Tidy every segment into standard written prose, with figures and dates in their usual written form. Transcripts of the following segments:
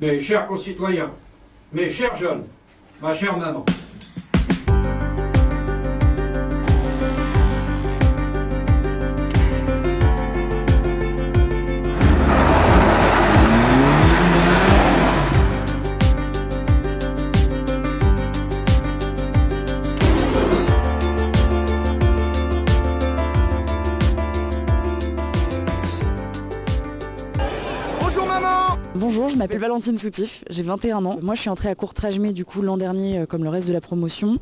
Mes chers concitoyens, mes chers jeunes, ma chère maman. Bonjour, je m'appelle Valentine Soutif, j'ai 21 ans. Moi je suis entrée à Courtrajmé du coup l'an dernier comme le reste de la promotion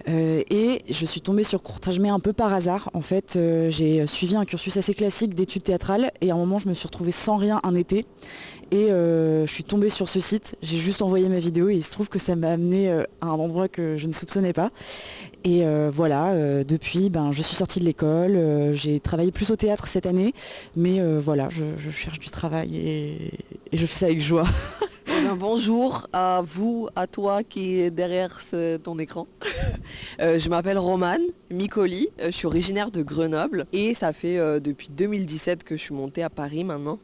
et je suis tombée sur Courtrajmé un peu par hasard. En fait j'ai suivi un cursus assez classique d'études théâtrales et à un moment je me suis retrouvée sans rien un été et je suis tombée sur ce site, j'ai juste envoyé ma vidéo et il se trouve que ça m'a amenée à un endroit que je ne soupçonnais pas. Et voilà, depuis je suis sortie de l'école, j'ai travaillé plus au théâtre cette année, mais voilà, je cherche du travail et je fais ça avec joie. Bonjour à vous, à toi qui est derrière ton écran. Je m'appelle Romane Micoli, je suis originaire de Grenoble et ça fait depuis 2017 que je suis montée à Paris maintenant.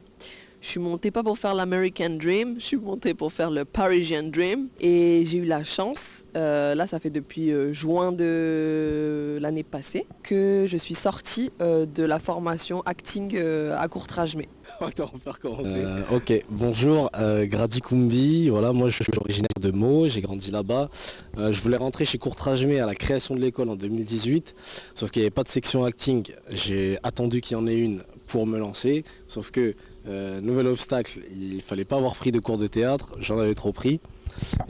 Je suis montée pas pour faire l'American Dream, je suis montée pour faire le Parisian Dream et j'ai eu la chance, là ça fait depuis juin de l'année passée, que je suis sortie de la formation acting à Courtrajmé. Attends, on va recommencer. Ok, bonjour, Grady Koumbi, voilà, moi je suis originaire de Meaux, j'ai grandi là-bas. Je voulais rentrer chez Courtrajmé à la création de l'école en 2018, sauf qu'il n'y avait pas de section acting. J'ai attendu qu'il y en ait une pour me lancer, sauf que nouvel obstacle, il fallait pas avoir pris de cours de théâtre, j'en avais trop pris.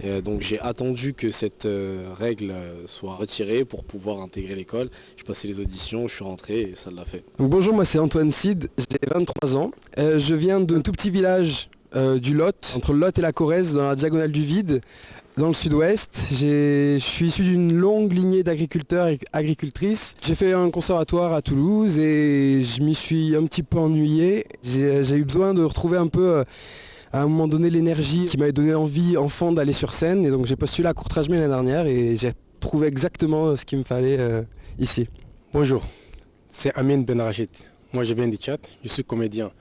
Et donc j'ai attendu que cette règle soit retirée pour pouvoir intégrer l'école. J'ai passé les auditions, je suis rentré et ça l'a fait. Donc bonjour, moi c'est Antoine Cid, j'ai 23 ans. Je viens d'un tout petit village du Lot, entre le Lot et la Corrèze, dans la diagonale du vide, dans le sud-ouest. Je suis issu d'une longue lignée d'agriculteurs et agricultrices. J'ai fait un conservatoire à Toulouse et je m'y suis un petit peu ennuyé. J'ai eu besoin de retrouver un peu à un moment donné l'énergie qui m'avait donné envie enfant d'aller sur scène. Et donc j'ai postulé à Courtrajmé l'année dernière et j'ai trouvé exactement ce qu'il me fallait ici. Bonjour, c'est Amin Ben Rachid. Moi je viens du Tchad, je suis comédien.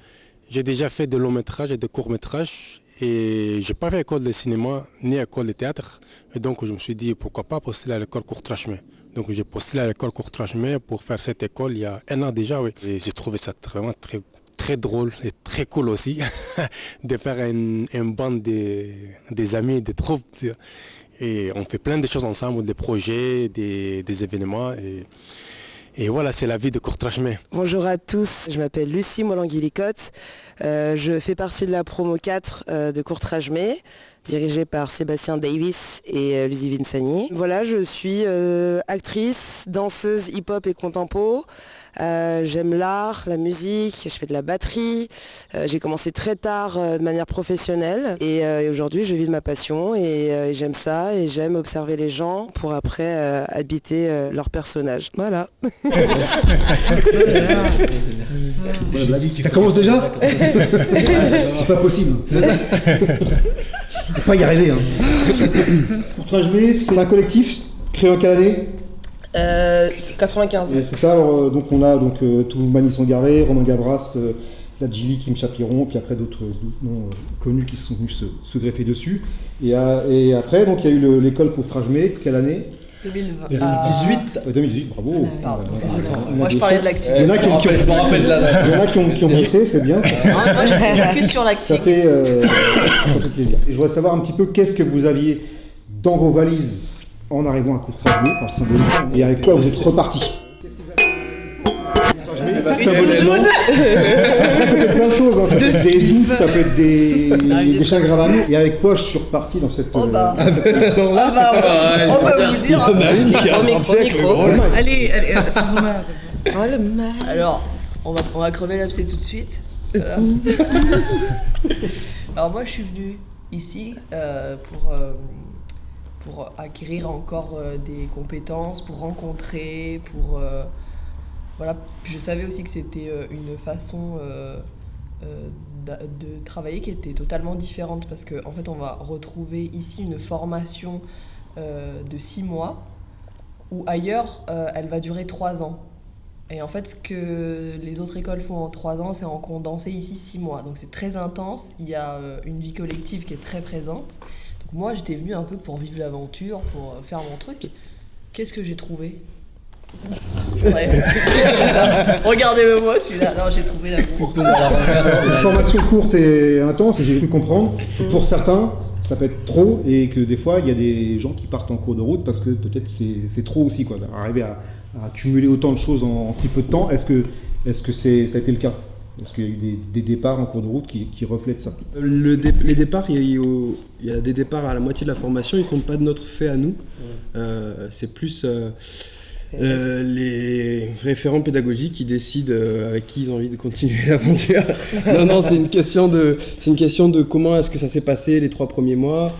J'ai déjà fait de longs métrages et de courts métrages. Et je n'ai pas fait école de cinéma ni école de théâtre. Et donc je me suis dit pourquoi pas postuler à l'école Courtrajmé. Donc j'ai postulé à l'école Courtrajmé pour faire cette école il y a 1 an déjà. Oui. Et j'ai trouvé ça vraiment très drôle et très cool aussi de faire une bande des amis, des troupes. Et on fait plein de choses ensemble, des projets, des événements. Et voilà, c'est la vie de Courtrajmé. Bonjour à tous, je m'appelle Lucie Molangui-Licotte. Je fais partie de la promo 4 de Courtrajmé, dirigée par Sébastien Davis et Ludivine Sagny. Voilà, je suis actrice, danseuse hip-hop et contempo. J'aime l'art, la musique, je fais de la batterie. J'ai commencé très tard de manière professionnelle et aujourd'hui je vis de ma passion et j'aime ça et j'aime observer les gens pour après habiter leur personnage. Voilà. Ça commence déjà. C'est pas possible. On peut pas y arriver. Courtrajmé, c'est un collectif créé en quelle année 95. C'est ça, alors, donc on a tout Mani Sangaré, Romain Gavras, Ladjili, Kim Chapiron, puis après d'autres noms connus qui sont venus se greffer dessus. Et après, donc il y a eu l'école Courtrajmé, quelle année 2020. 2018, bravo. Moi je parlais de l'acting. Il y en a qui ont bossé, c'est bien. Moi j'ai que sur l'acting. Ça fait plaisir. Et je voudrais savoir un petit peu qu'est-ce que vous aviez dans vos valises en arrivant à Courtrajmé, par symbolique, et avec quoi vous êtes reparti. Symboliquement. Après, ça peut être plein de choses, hein. Ça peut être des doutes, ça peut être des chagrins d'amour. Et avec quoi je suis reparti dans cette... on va vous dire. Allez, faisons-la. Oh le mal. Alors, on va crever l'abcès tout de suite. Alors moi je suis venue ici pour acquérir encore des compétences, pour rencontrer, voilà. Je savais aussi que c'était une façon de travailler qui était totalement différente parce qu'en fait on va retrouver ici une formation de 6 mois où ailleurs elle va durer 3 ans. Et en fait, ce que les autres écoles font en 3 ans, c'est en condensé ici 6 mois. Donc c'est très intense, il y a une vie collective qui est très présente. Donc moi, j'étais venue un peu pour vivre l'aventure, pour faire mon truc. Qu'est-ce que j'ai trouvé ? Ouais. Regardez-le moi celui-là. Non, j'ai trouvé la formation courte et intense, et j'ai pu comprendre que pour certains, ça peut être trop, et que des fois, il y a des gens qui partent en cours de route parce que peut-être c'est trop aussi, quoi. Arriver à cumuler autant de choses en si peu de temps, est-ce que ça a été le cas ? Est-ce qu'il y a eu des départs en cours de route qui reflètent ça ? Les départs, il y a des départs à la moitié de la formation, ils ne sont pas de notre fait à nous. C'est plus les référents pédagogiques qui décident avec qui ils ont envie de continuer l'aventure. Non, c'est une question de comment est-ce que ça s'est passé les 3 premiers mois.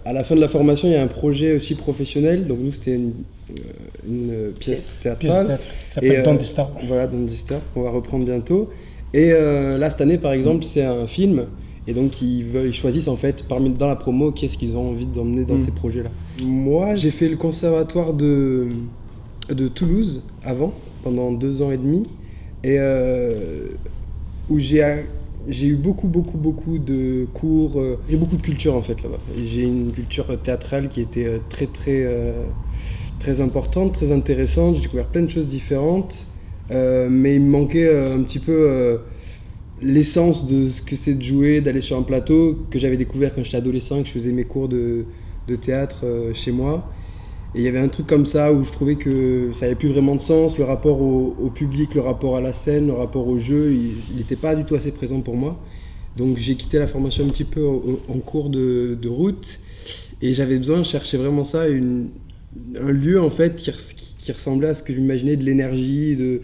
À la fin de la formation, il y a un projet aussi professionnel. Donc nous, c'était une pièce théâtrale. Ça s'appelle Don't Disturb. Voilà, Don't Disturb, qu'on va reprendre bientôt. Et là, cette année, par exemple, c'est un film. Et donc, ils choisissent en fait, dans la promo, qu'est-ce qu'ils ont envie d'emmener dans ces projets-là. Moi, j'ai fait le conservatoire de Toulouse avant, pendant 2 ans et demi, et où j'ai eu beaucoup de cours, j'ai beaucoup de culture en fait là-bas. Et j'ai une culture théâtrale qui était très importante, très intéressante. J'ai découvert plein de choses différentes, mais il me manquait un petit peu l'essence de ce que c'est de jouer, d'aller sur un plateau, que j'avais découvert quand j'étais adolescent, que je faisais mes cours de théâtre chez moi. Et il y avait un truc comme ça où je trouvais que ça n'avait plus vraiment de sens, le rapport au public, le rapport à la scène, le rapport au jeu, il n'était pas du tout assez présent pour moi. Donc j'ai quitté la formation un petit peu en cours de route, et j'avais besoin de chercher vraiment ça, un lieu en fait qui ressemblait à ce que j'imaginais, de l'énergie, de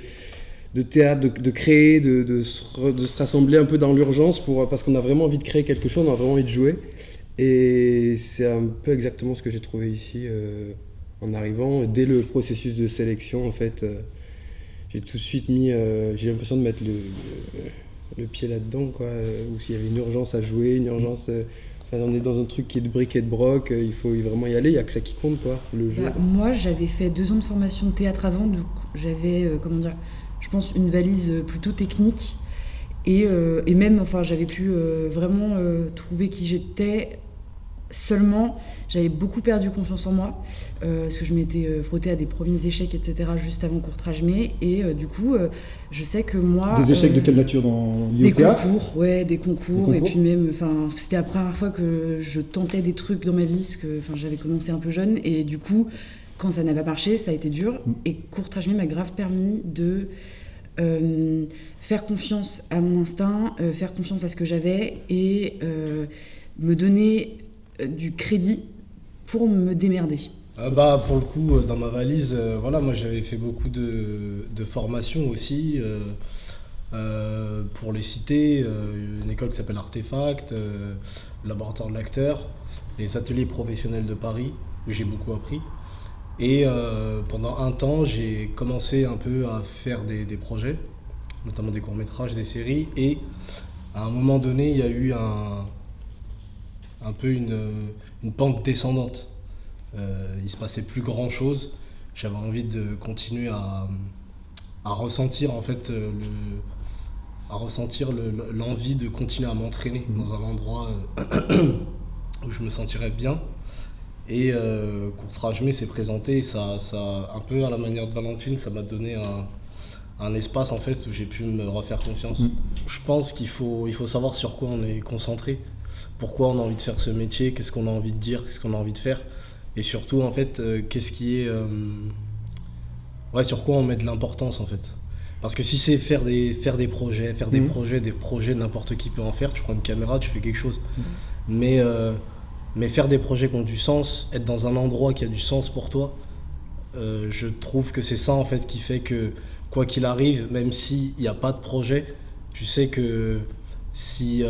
théâtre, de créer, de se rassembler un peu dans l'urgence parce qu'on a vraiment envie de créer quelque chose, on a vraiment envie de jouer. Et c'est un peu exactement ce que j'ai trouvé ici en arrivant. Dès le processus de sélection, en fait, j'ai tout de suite mis, j'ai l'impression de mettre le pied là-dedans, quoi, où s'il y avait une urgence à jouer, une urgence... on est dans un truc qui est de briques et de broc, il faut vraiment y aller, il n'y a que ça qui compte, quoi, le jeu. Moi, j'avais fait 2 ans de formation de théâtre avant, donc j'avais, je pense une valise plutôt technique, et même, j'avais pu vraiment trouver qui j'étais. Seulement, j'avais beaucoup perdu confiance en moi, parce que je m'étais frottée à des premiers échecs, etc., juste avant Courtrajmé, et du coup, je sais que moi... Des échecs de quelle nature liés au théâtre ? Des concours, et puis même, c'était la première fois que je tentais des trucs dans ma vie, parce que j'avais commencé un peu jeune, et du coup, quand ça n'a pas marché, ça a été dur, et Courtrajmé m'a grave permis de faire confiance à mon instinct, faire confiance à ce que j'avais, et me donner du crédit pour me démerder. Pour le coup, dans ma valise, moi j'avais fait beaucoup de formations aussi, pour les citer, une école qui s'appelle Artefact, le laboratoire de l'acteur, les ateliers professionnels de Paris, où j'ai beaucoup appris. Et pendant un temps, j'ai commencé un peu à faire des projets, notamment des courts-métrages, des séries, et à un moment donné, il y a eu un peu une pente descendante. Il se passait plus grand chose. J'avais envie de continuer à ressentir en fait l'envie de continuer à m'entraîner dans un endroit où je me sentirais bien. Et Courtrajmé s'est présenté, ça un peu à la manière de Valentine, ça m'a donné un espace en fait où j'ai pu me refaire confiance. Je pense qu'il faut savoir sur quoi on est concentré. Pourquoi on a envie de faire ce métier, qu'est-ce qu'on a envie de dire, qu'est-ce qu'on a envie de faire, et surtout en fait qu'est-ce qui est sur quoi on met de l'importance en fait. Parce que si c'est faire des projets, n'importe qui peut en faire, tu prends une caméra, tu fais quelque chose. Mais faire des projets qui ont du sens, être dans un endroit qui a du sens pour toi, je trouve que c'est ça en fait qui fait que quoi qu'il arrive, même s'il n'y a pas de projet, tu sais que si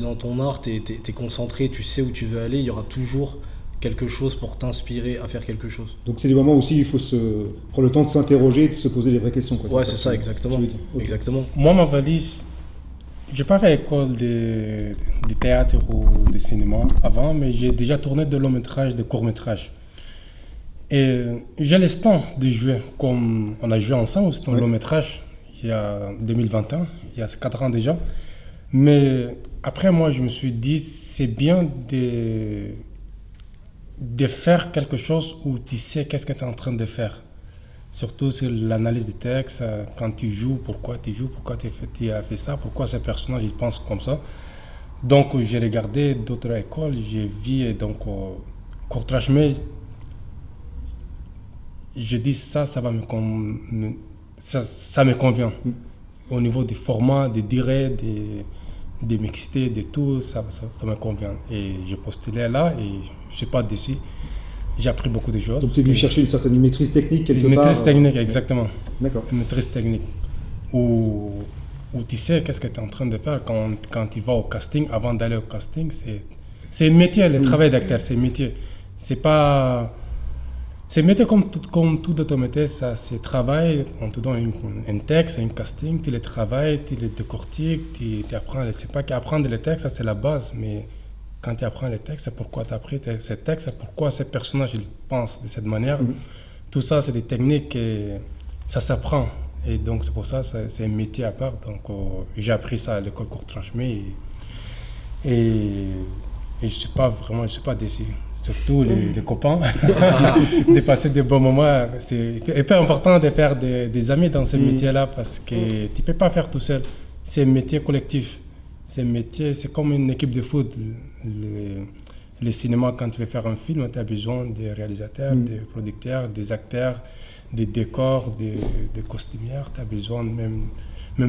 dans ton art t'es concentré, tu sais où tu veux aller, il y aura toujours quelque chose pour t'inspirer à faire quelque chose. Donc c'est des moments aussi où il faut prendre le temps de s'interroger et de se poser les vraies questions, quoi. Ouais, c'est ça, exactement. Exactement. Moi, ma valise, j'ai pas fait école de théâtre ou de cinéma avant, mais j'ai déjà tourné de long métrage, de court métrage. Et j'ai l'instant de jouer comme on a joué ensemble, c'est un long métrage, il y a 2021, il y a 4 ans déjà. Mais après, moi, je me suis dit, c'est bien de faire quelque chose où tu sais qu'est-ce que tu es en train de faire. Surtout sur l'analyse des textes, quand tu joues, pourquoi tu as fait ça, pourquoi ce personnage il pense comme ça. Donc j'ai regardé d'autres écoles, j'ai vu donc Courtrajmé, je dis ça me convient. Au niveau du format, des durées, des mixités, de tout, ça me convient. Et j'ai postulé là et je ne suis pas déçu. J'ai appris beaucoup de choses. Donc tu es venu chercher une certaine maîtrise technique quelque part. Une maîtrise technique, exactement. D'accord. Une maîtrise technique. Où tu sais qu'est-ce que tu es en train de faire quand tu vas au casting. Avant d'aller au casting, c'est un métier, le travail d'acteur, c'est un métier. C'est pas... C'est un métier comme tout autre métier, ça, c'est travail. On te donne un texte, un casting, tu le travailles, tu le décortiques, tu apprends. C'est pas qu'apprendre les textes, ça c'est la base, mais quand tu apprends les textes, c'est pourquoi tu as appris ces textes, c'est pourquoi ces personnages ils pensent de cette manière. Tout ça, c'est des techniques et ça s'apprend. Et donc, c'est pour ça, c'est un métier à part. Donc, j'ai appris ça à l'école Courtrajmé et je ne suis pas déçu. Surtout les copains, de passer des bons moments. C'est hyper important de faire des amis dans ce métier-là parce que tu ne peux pas faire tout seul. C'est un métier collectif. C'est un métier, c'est comme une équipe de foot. Le cinéma, quand tu veux faire un film, tu as besoin des réalisateurs, des producteurs, des acteurs, des décors, des costumières. Tu as besoin même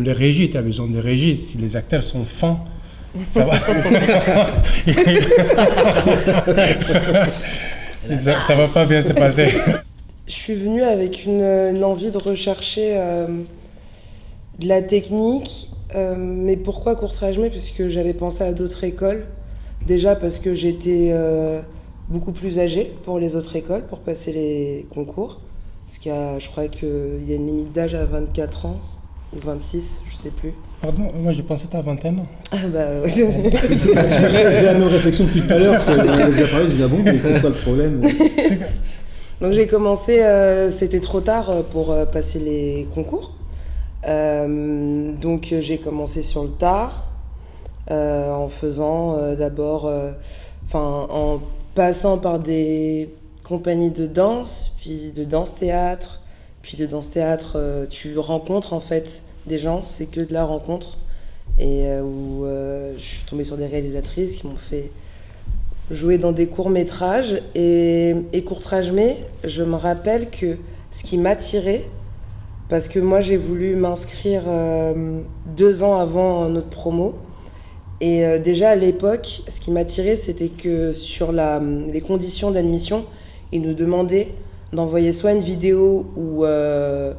les régies, tu as besoin des régies. Si les acteurs sont fins, ça va. ça va pas bien se passer. Je suis venue avec une envie de rechercher de la technique, mais pourquoi Courtrajmé? Puisque j'avais pensé à d'autres écoles. Déjà parce que j'étais beaucoup plus âgée pour les autres écoles, pour passer les concours. Parce je crois qu'il y a une limite d'âge à 24 ans, ou 26, je sais plus. Pardon, moi je pensais que tu as 21 ans. Ah bah ouais. J'ai la même réflexion depuis tout à l'heure, on a déjà parlé, je dis ah bon, mais c'est quoi le problème? Donc j'ai commencé, c'était trop tard pour passer les concours. Donc j'ai commencé sur le tard, en faisant d'abord, en passant par des compagnies de danse, puis de danse-théâtre. Puis de danse-théâtre, tu rencontres en fait des gens, c'est que de la rencontre. Et où je suis tombée sur des réalisatrices qui m'ont fait jouer dans des courts-métrages. Et Courtrajmé, je me rappelle que ce qui m'attirait, parce que moi j'ai voulu m'inscrire 2 ans avant notre promo. Et déjà à l'époque, ce qui m'attirait, c'était que sur les conditions d'admission, ils nous demandaient d'envoyer soit une vidéo où, je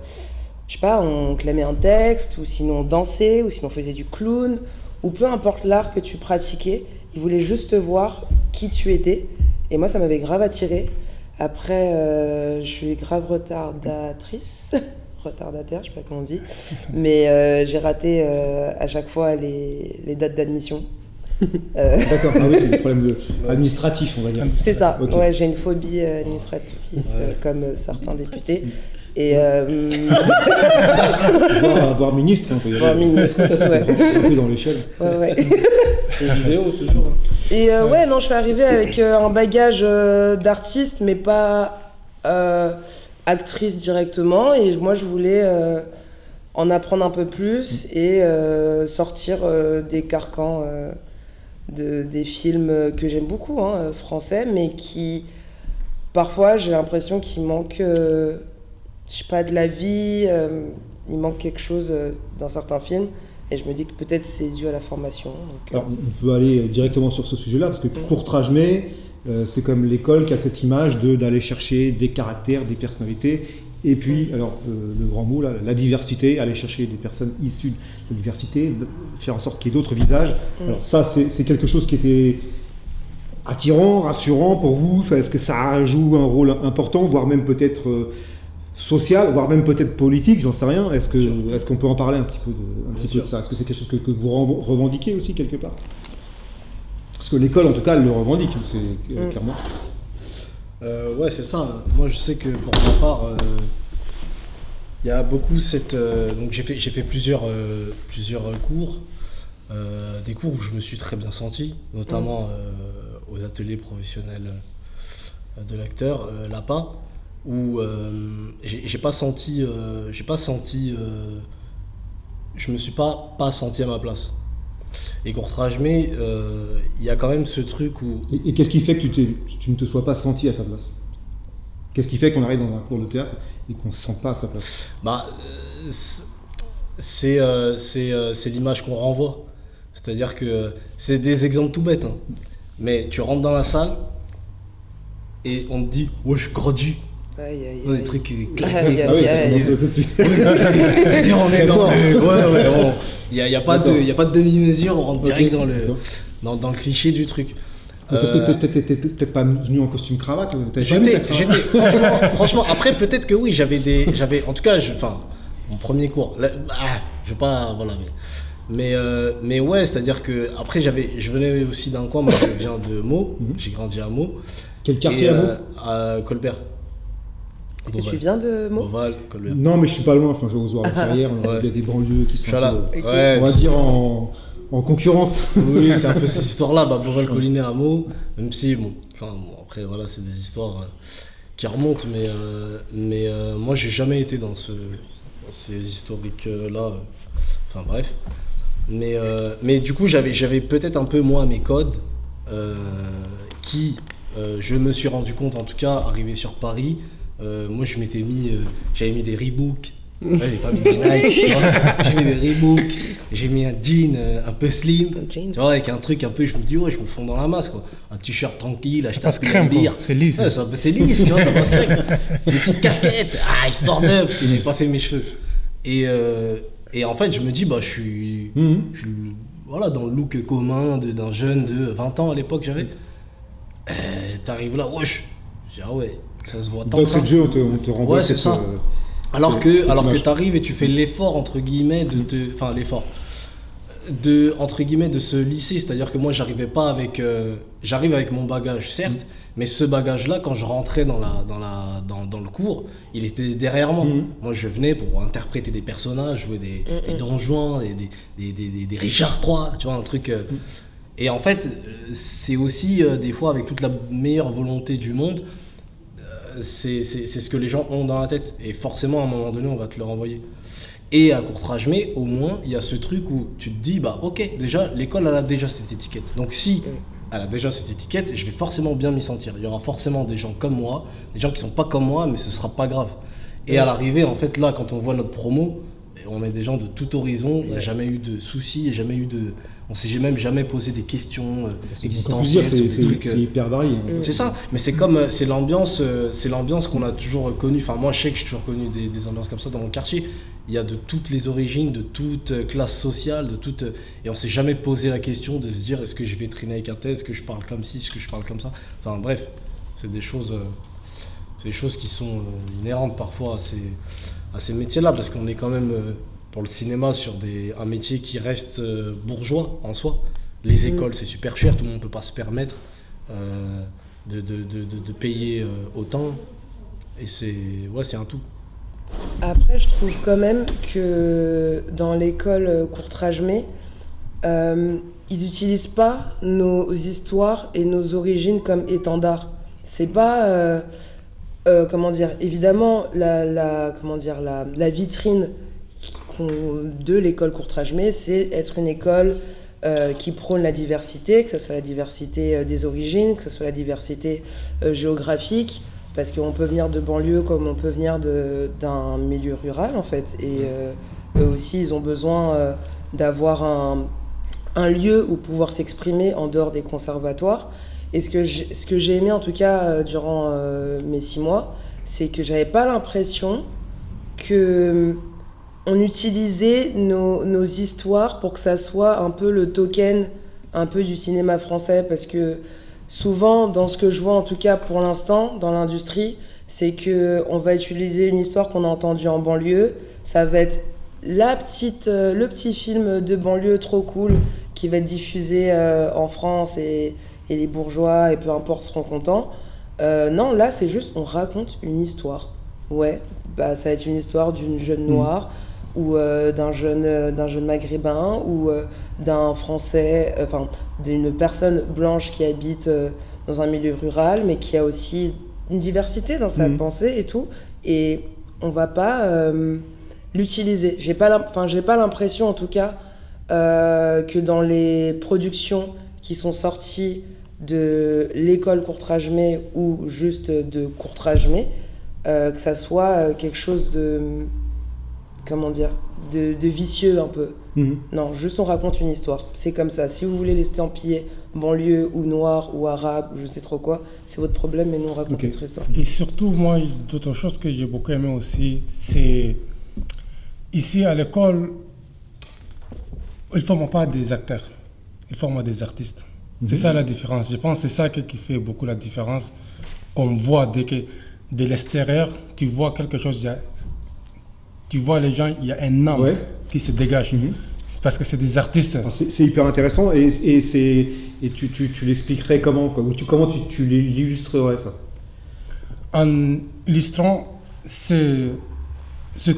sais pas, on clamait un texte, ou sinon on dansait, ou sinon on faisait du clown, ou peu importe l'art que tu pratiquais, ils voulaient juste voir qui tu étais. Et moi, ça m'avait grave attirée. Après, je suis grave retardataire, je sais pas comment on dit, mais j'ai raté à chaque fois les dates d'admission. D'accord, ah oui, c'est des problèmes administratifs, on va dire. C'est ça, Okay. ouais, j'ai une phobie administrative, comme certains députés. Et Voir ministre, on peut y aller. voir ministre aussi, ouais. Un peu dans l'échelle. Ouais. Les vidéos, toujours. Et ouais, non, je suis arrivée avec un bagage d'artiste, mais pas actrice directement. Et moi, je voulais en apprendre un peu plus et sortir des carcans des films que j'aime beaucoup, français, mais qui, parfois, j'ai l'impression qu'il manque, je sais pas, de la vie, il manque quelque chose dans certains films. Et je me dis que peut-être c'est dû à la formation. Donc, Alors, on peut aller directement sur ce sujet-là, parce que Courtrajmé, c'est comme l'école qui a cette image d'aller chercher des caractères, des personnalités, et puis, alors, le grand mot, là, la diversité, aller chercher des personnes issues de la diversité, faire en sorte qu'il y ait d'autres visages. Alors ça, c'est quelque chose qui était attirant, rassurant pour vous. Est-ce que ça joue un rôle important, voire même peut-être social, voire même peut-être politique, j'en sais rien. Est-ce qu'on peut en parler un petit peu de ça? Est-ce que c'est quelque chose que vous revendiquez aussi quelque part? Parce que l'école, en tout cas, elle le revendique, c'est clairement. Ouais, c'est ça. Moi, je sais que pour ma part, il y a beaucoup cette. Donc, j'ai fait plusieurs cours, des cours où je me suis très bien senti, notamment aux ateliers professionnels de l'acteur, l'APA, où j'ai pas senti. Je me suis pas senti à ma place. Et Courtrajmé, il y a quand même ce truc où. Et qu'est-ce qui fait que tu ne te sois pas senti à ta place? Qu'est-ce qui fait qu'on arrive dans un cours de théâtre et qu'on ne se sent pas à sa place? Bah, c'est l'image qu'on renvoie. C'est-à-dire que c'est des exemples tout bêtes, hein. Mais tu rentres dans la salle et on te dit « Ouais, je grandis ». Des trucs claqués. Ah oui, c'est tout de suite. C'est-à-dire on est dans le... Ouais, il n'y a pas de demi-mesure, on rentre direct dans le cliché du truc. Parce que t'étais peut-être pas venu en costume cravate. Franchement, après peut-être que oui, j'avais en tout cas, mon premier cours, là, je vais pas, voilà, mais ouais, c'est-à-dire que après je venais aussi d'un coin, moi je viens de Meaux, j'ai grandi à Meaux. Quel quartier à Meaux? À Colbert. Est-ce que tu viens de Meaux? Beauval, Colbert. Non, mais je suis pas loin, enfin je vais voir la carrière, il y a des banlieues qui sont là. On va dire en concurrence. Oui, c'est un peu cette histoire-là, Beauval, Collinet, à Meaux, même si, après voilà, c'est des histoires qui remontent, mais moi j'ai jamais été dans ces historiques-là, enfin bref. Mais du coup, j'avais peut-être un peu moi mes codes qui, je me suis rendu compte, en tout cas, arrivé sur Paris, moi j'avais mis des Reebok. Ouais, j'ai pas mis des Nike, j'ai mis des Reebok, j'ai mis un jean un peu slim, tu vois, avec un truc un peu, je me dis, ouais, je me fonds dans la masse, quoi. Un t-shirt tranquille, acheter un crème, bière. c'est lisse. Ouais, c'est lisse, tu vois, ça passe crème. Des petites casquettes, histoire de, parce que j'avais pas fait mes cheveux. Et en fait, je me dis, je suis voilà, dans le look commun d'un jeune de 20 ans à l'époque, j'avais. T'arrives là, wesh. Je dis, ah ouais, ça se voit tant que ça. Dans ce jeu, on te renvoie. Ouais, c'est ça. Alors que t'arrives et tu fais l'effort, entre guillemets, entre guillemets, de se lisser. C'est-à-dire que moi, j'arrive avec mon bagage, certes, mais ce bagage-là, quand je rentrais dans le cours, il était derrière moi. Moi, je venais pour interpréter des personnages, jouer des Don Juan, des Richard III, tu vois, un truc... Et en fait, c'est aussi, des fois, avec toute la meilleure volonté du monde, c'est ce que les gens ont dans la tête. Et forcément, à un moment donné, on va te le renvoyer. Et à Courtrajmé, au moins, il y a ce truc où tu te dis, ok, déjà, l'école, elle a déjà cette étiquette. Donc si elle a déjà cette étiquette, je vais forcément bien m'y sentir. Il y aura forcément des gens comme moi, des gens qui sont pas comme moi, mais ce sera pas grave. Et à l'arrivée, en fait, là, quand on voit notre promo, on est des gens de tout horizon, il n'y a jamais eu de soucis, il n'y a jamais eu de... On s'est même jamais posé des questions existentielles sur des trucs. C'est hyper varié. C'est ça, mais c'est l'ambiance qu'on a toujours connue. Enfin, moi, je sais que j'ai toujours connu des ambiances comme ça dans mon quartier. Il y a de toutes les origines, de toute classe sociale, et on s'est jamais posé la question de se dire est-ce que je vais traîner avec un tel, est-ce que je parle comme ci, est-ce que je parle comme ça. Enfin, bref, c'est des choses qui sont inhérentes parfois à ces métiers-là, parce qu'on est quand même pour le cinéma sur un métier qui reste bourgeois en soi. Les écoles, c'est super cher, tout le monde ne peut pas se permettre de payer autant, et c'est un tout. Après, je trouve quand même que dans l'école Courtrajmé, ils n'utilisent pas nos histoires et nos origines comme étendard. C'est pas, évidemment, la vitrine de l'école Courtrajmé, c'est être une école qui prône la diversité, que ce soit la diversité des origines, que ce soit la diversité géographique, parce qu'on peut venir de banlieue comme on peut venir d'un milieu rural, en fait. Et eux aussi, ils ont besoin d'avoir un lieu où pouvoir s'exprimer en dehors des conservatoires. Et ce que j'ai aimé, en tout cas, durant mes 6 mois, c'est que j'avais pas l'impression qu'on utilisait nos histoires pour que ça soit un peu le token un peu du cinéma français, parce que souvent, dans ce que je vois, en tout cas pour l'instant, dans l'industrie, c'est qu'on va utiliser une histoire qu'on a entendue en banlieue. Ça va être le petit film de banlieue trop cool qui va être diffusé en France et les bourgeois, et peu importe, seront contents. Non, là, c'est juste, on raconte une histoire. Ouais, ça va être une histoire d'une jeune noire ou d'un jeune maghrébin ou d'un français, d'une personne blanche qui habite dans un milieu rural, mais qui a aussi une diversité dans sa pensée et tout. Et on va pas l'utiliser. J'ai pas l'impression, en tout cas, que dans les productions qui sont sorties de l'école Courtrajmé ou juste de Courtrajmé, que ça soit quelque chose de, comment dire, de vicieux un peu. Non, juste on raconte une histoire. C'est comme ça. Si vous voulez l'estampiller banlieue ou noir ou arabe ou je sais trop quoi, c'est votre problème, mais nous on raconte notre histoire. Et surtout, moi, d'autres choses que j'ai beaucoup aimé aussi, c'est ici à l'école, ils ne forment pas des acteurs, ils forment des artistes. C'est ça la différence. Je pense que c'est ça qui fait beaucoup la différence. Qu'on voit de l'extérieur, tu vois quelque chose, tu vois les gens, il y a un âme qui se dégage. C'est parce que c'est des artistes. C'est hyper intéressant et tu l'expliquerais comment, quoi, ou comment tu l'illustrerais ça? En illustrant, c'est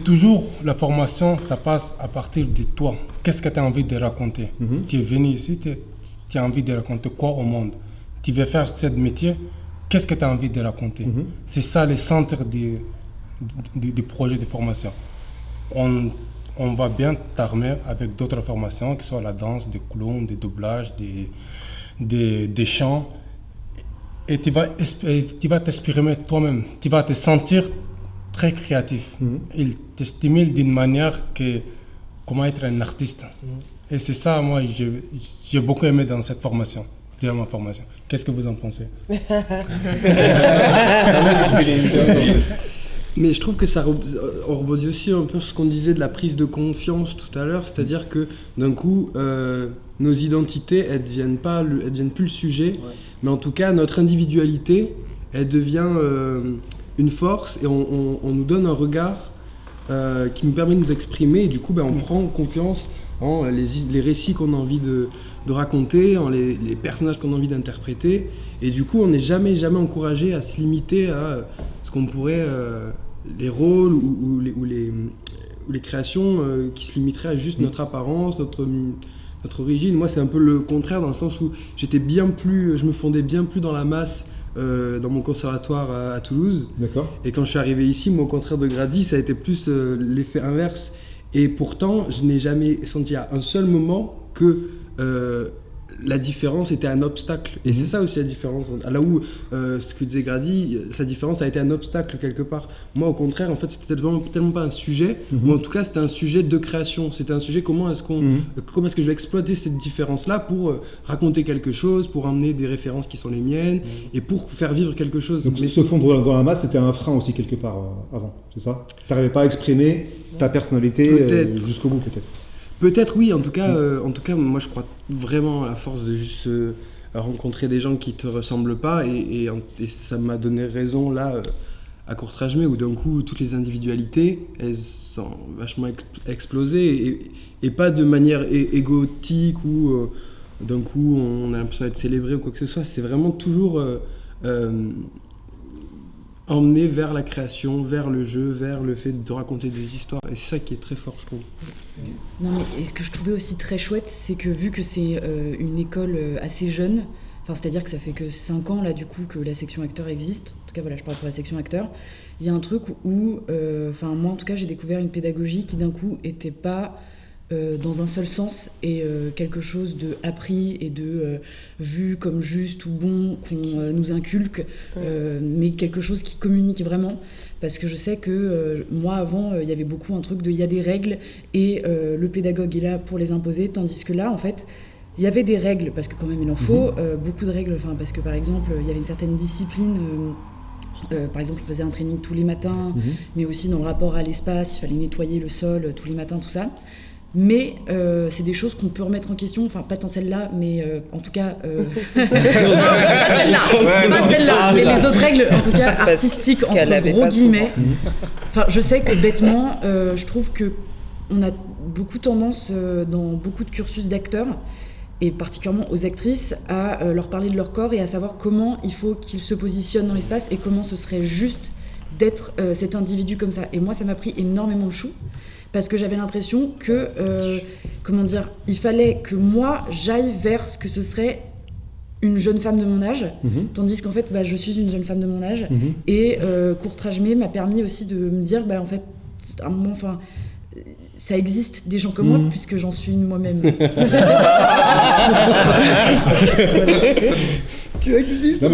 toujours la formation, ça passe à partir de toi. Qu'est-ce que tu as envie de raconter? Tu es venu ici, tu as envie de raconter quoi au monde? Tu veux faire ce métier, qu'est-ce que tu as envie de raconter? C'est ça le centre du projet de formation. On va bien t'armer avec d'autres formations, que ce soit la danse, des clowns, des doublages, des chants. Et tu vas t'exprimer toi-même. Tu vas te sentir très créatif. Il te stimule d'une manière que comment être un artiste. Et c'est ça, moi, j'ai beaucoup aimé dans cette formation, dans ma formation. Qu'est-ce que vous en pensez? Mais je trouve que ça rebondit aussi un peu sur ce qu'on disait de la prise de confiance tout à l'heure, c'est-à-dire que d'un coup, nos identités, elles deviennent plus le sujet, mais en tout cas, notre individualité, elle devient une force et on nous donne un regard qui nous permet de nous exprimer et du coup, on prend confiance en les récits qu'on a envie de raconter, en les personnages qu'on a envie d'interpréter et du coup, on n'est jamais encouragé à se limiter à ce qu'on pourrait... les rôles ou les créations qui se limiteraient à juste notre apparence, notre origine. Moi, c'est un peu le contraire dans le sens où je me fondais bien plus dans la masse dans mon conservatoire à Toulouse. D'accord. Et quand je suis arrivé ici, moi, au contraire de Grady, ça a été plus l'effet inverse. Et pourtant, je n'ai jamais senti à un seul moment que la différence était un obstacle. Et c'est ça aussi la différence. Là où, ce que disait Grady, sa différence a été un obstacle quelque part. Moi, au contraire, en fait, c'était tellement pas un sujet, ou en tout cas, c'était un sujet de création. C'était un sujet, comment est-ce que je vais exploiter cette différence-là pour raconter quelque chose, pour emmener des références qui sont les miennes, et pour faire vivre quelque chose. Donc se fondre dans la masse, c'était un frein aussi quelque part avant, c'est ça? Tu n'arrivais pas à exprimer ta personnalité jusqu'au bout peut-être? Peut-être oui, en tout cas, moi je crois vraiment à la force de juste rencontrer des gens qui te ressemblent pas et ça m'a donné raison là à Courtrajmé où d'un coup toutes les individualités elles sont vachement explosées et pas de manière égotique ou d'un coup on a l'impression d'être célébré ou quoi que ce soit, c'est vraiment toujours emmener vers la création, vers le jeu, vers le fait de raconter des histoires. Et c'est ça qui est très fort, je trouve. Non, mais ce que je trouvais aussi très chouette, c'est que vu que c'est une école assez jeune, c'est-à-dire que ça fait que 5 ans là du coup que la section acteur existe, en tout cas voilà, je parle pour la section acteur, il y a un truc où, moi en tout cas j'ai découvert une pédagogie qui d'un coup était pas dans un seul sens et quelque chose de appris et de vu comme juste ou bon qu'on nous inculque, mais quelque chose qui communique vraiment. Parce que je sais que moi avant, il y avait beaucoup un truc de il y a des règles et le pédagogue est là pour les imposer, tandis que là en fait, il y avait des règles, parce que quand même il en faut, beaucoup de règles, parce que par exemple, il y avait une certaine discipline. Par exemple, on faisait un training tous les matins, mais aussi dans le rapport à l'espace, il fallait nettoyer le sol tous les matins, tout ça. Mais c'est des choses qu'on peut remettre en question, pas tant celle-là, mais en tout cas... pas celle-là, mais les autres règles, en tout cas artistiques, entre gros guillemets. Je sais que bêtement, je trouve qu'on a beaucoup tendance, dans beaucoup de cursus d'acteurs, et particulièrement aux actrices, à leur parler de leur corps et à savoir comment il faut qu'ils se positionnent dans l'espace et comment ce serait juste d'être cet individu comme ça. Et moi, ça m'a pris énormément de choux, parce que j'avais l'impression que, il fallait que moi, j'aille vers ce que ce serait une jeune femme de mon âge, tandis qu'en fait, je suis une jeune femme de mon âge, et Courtrajmé m'a permis aussi de me dire, en fait, à un moment, ça existe des gens comme moi, puisque j'en suis une moi-même. Tu existes.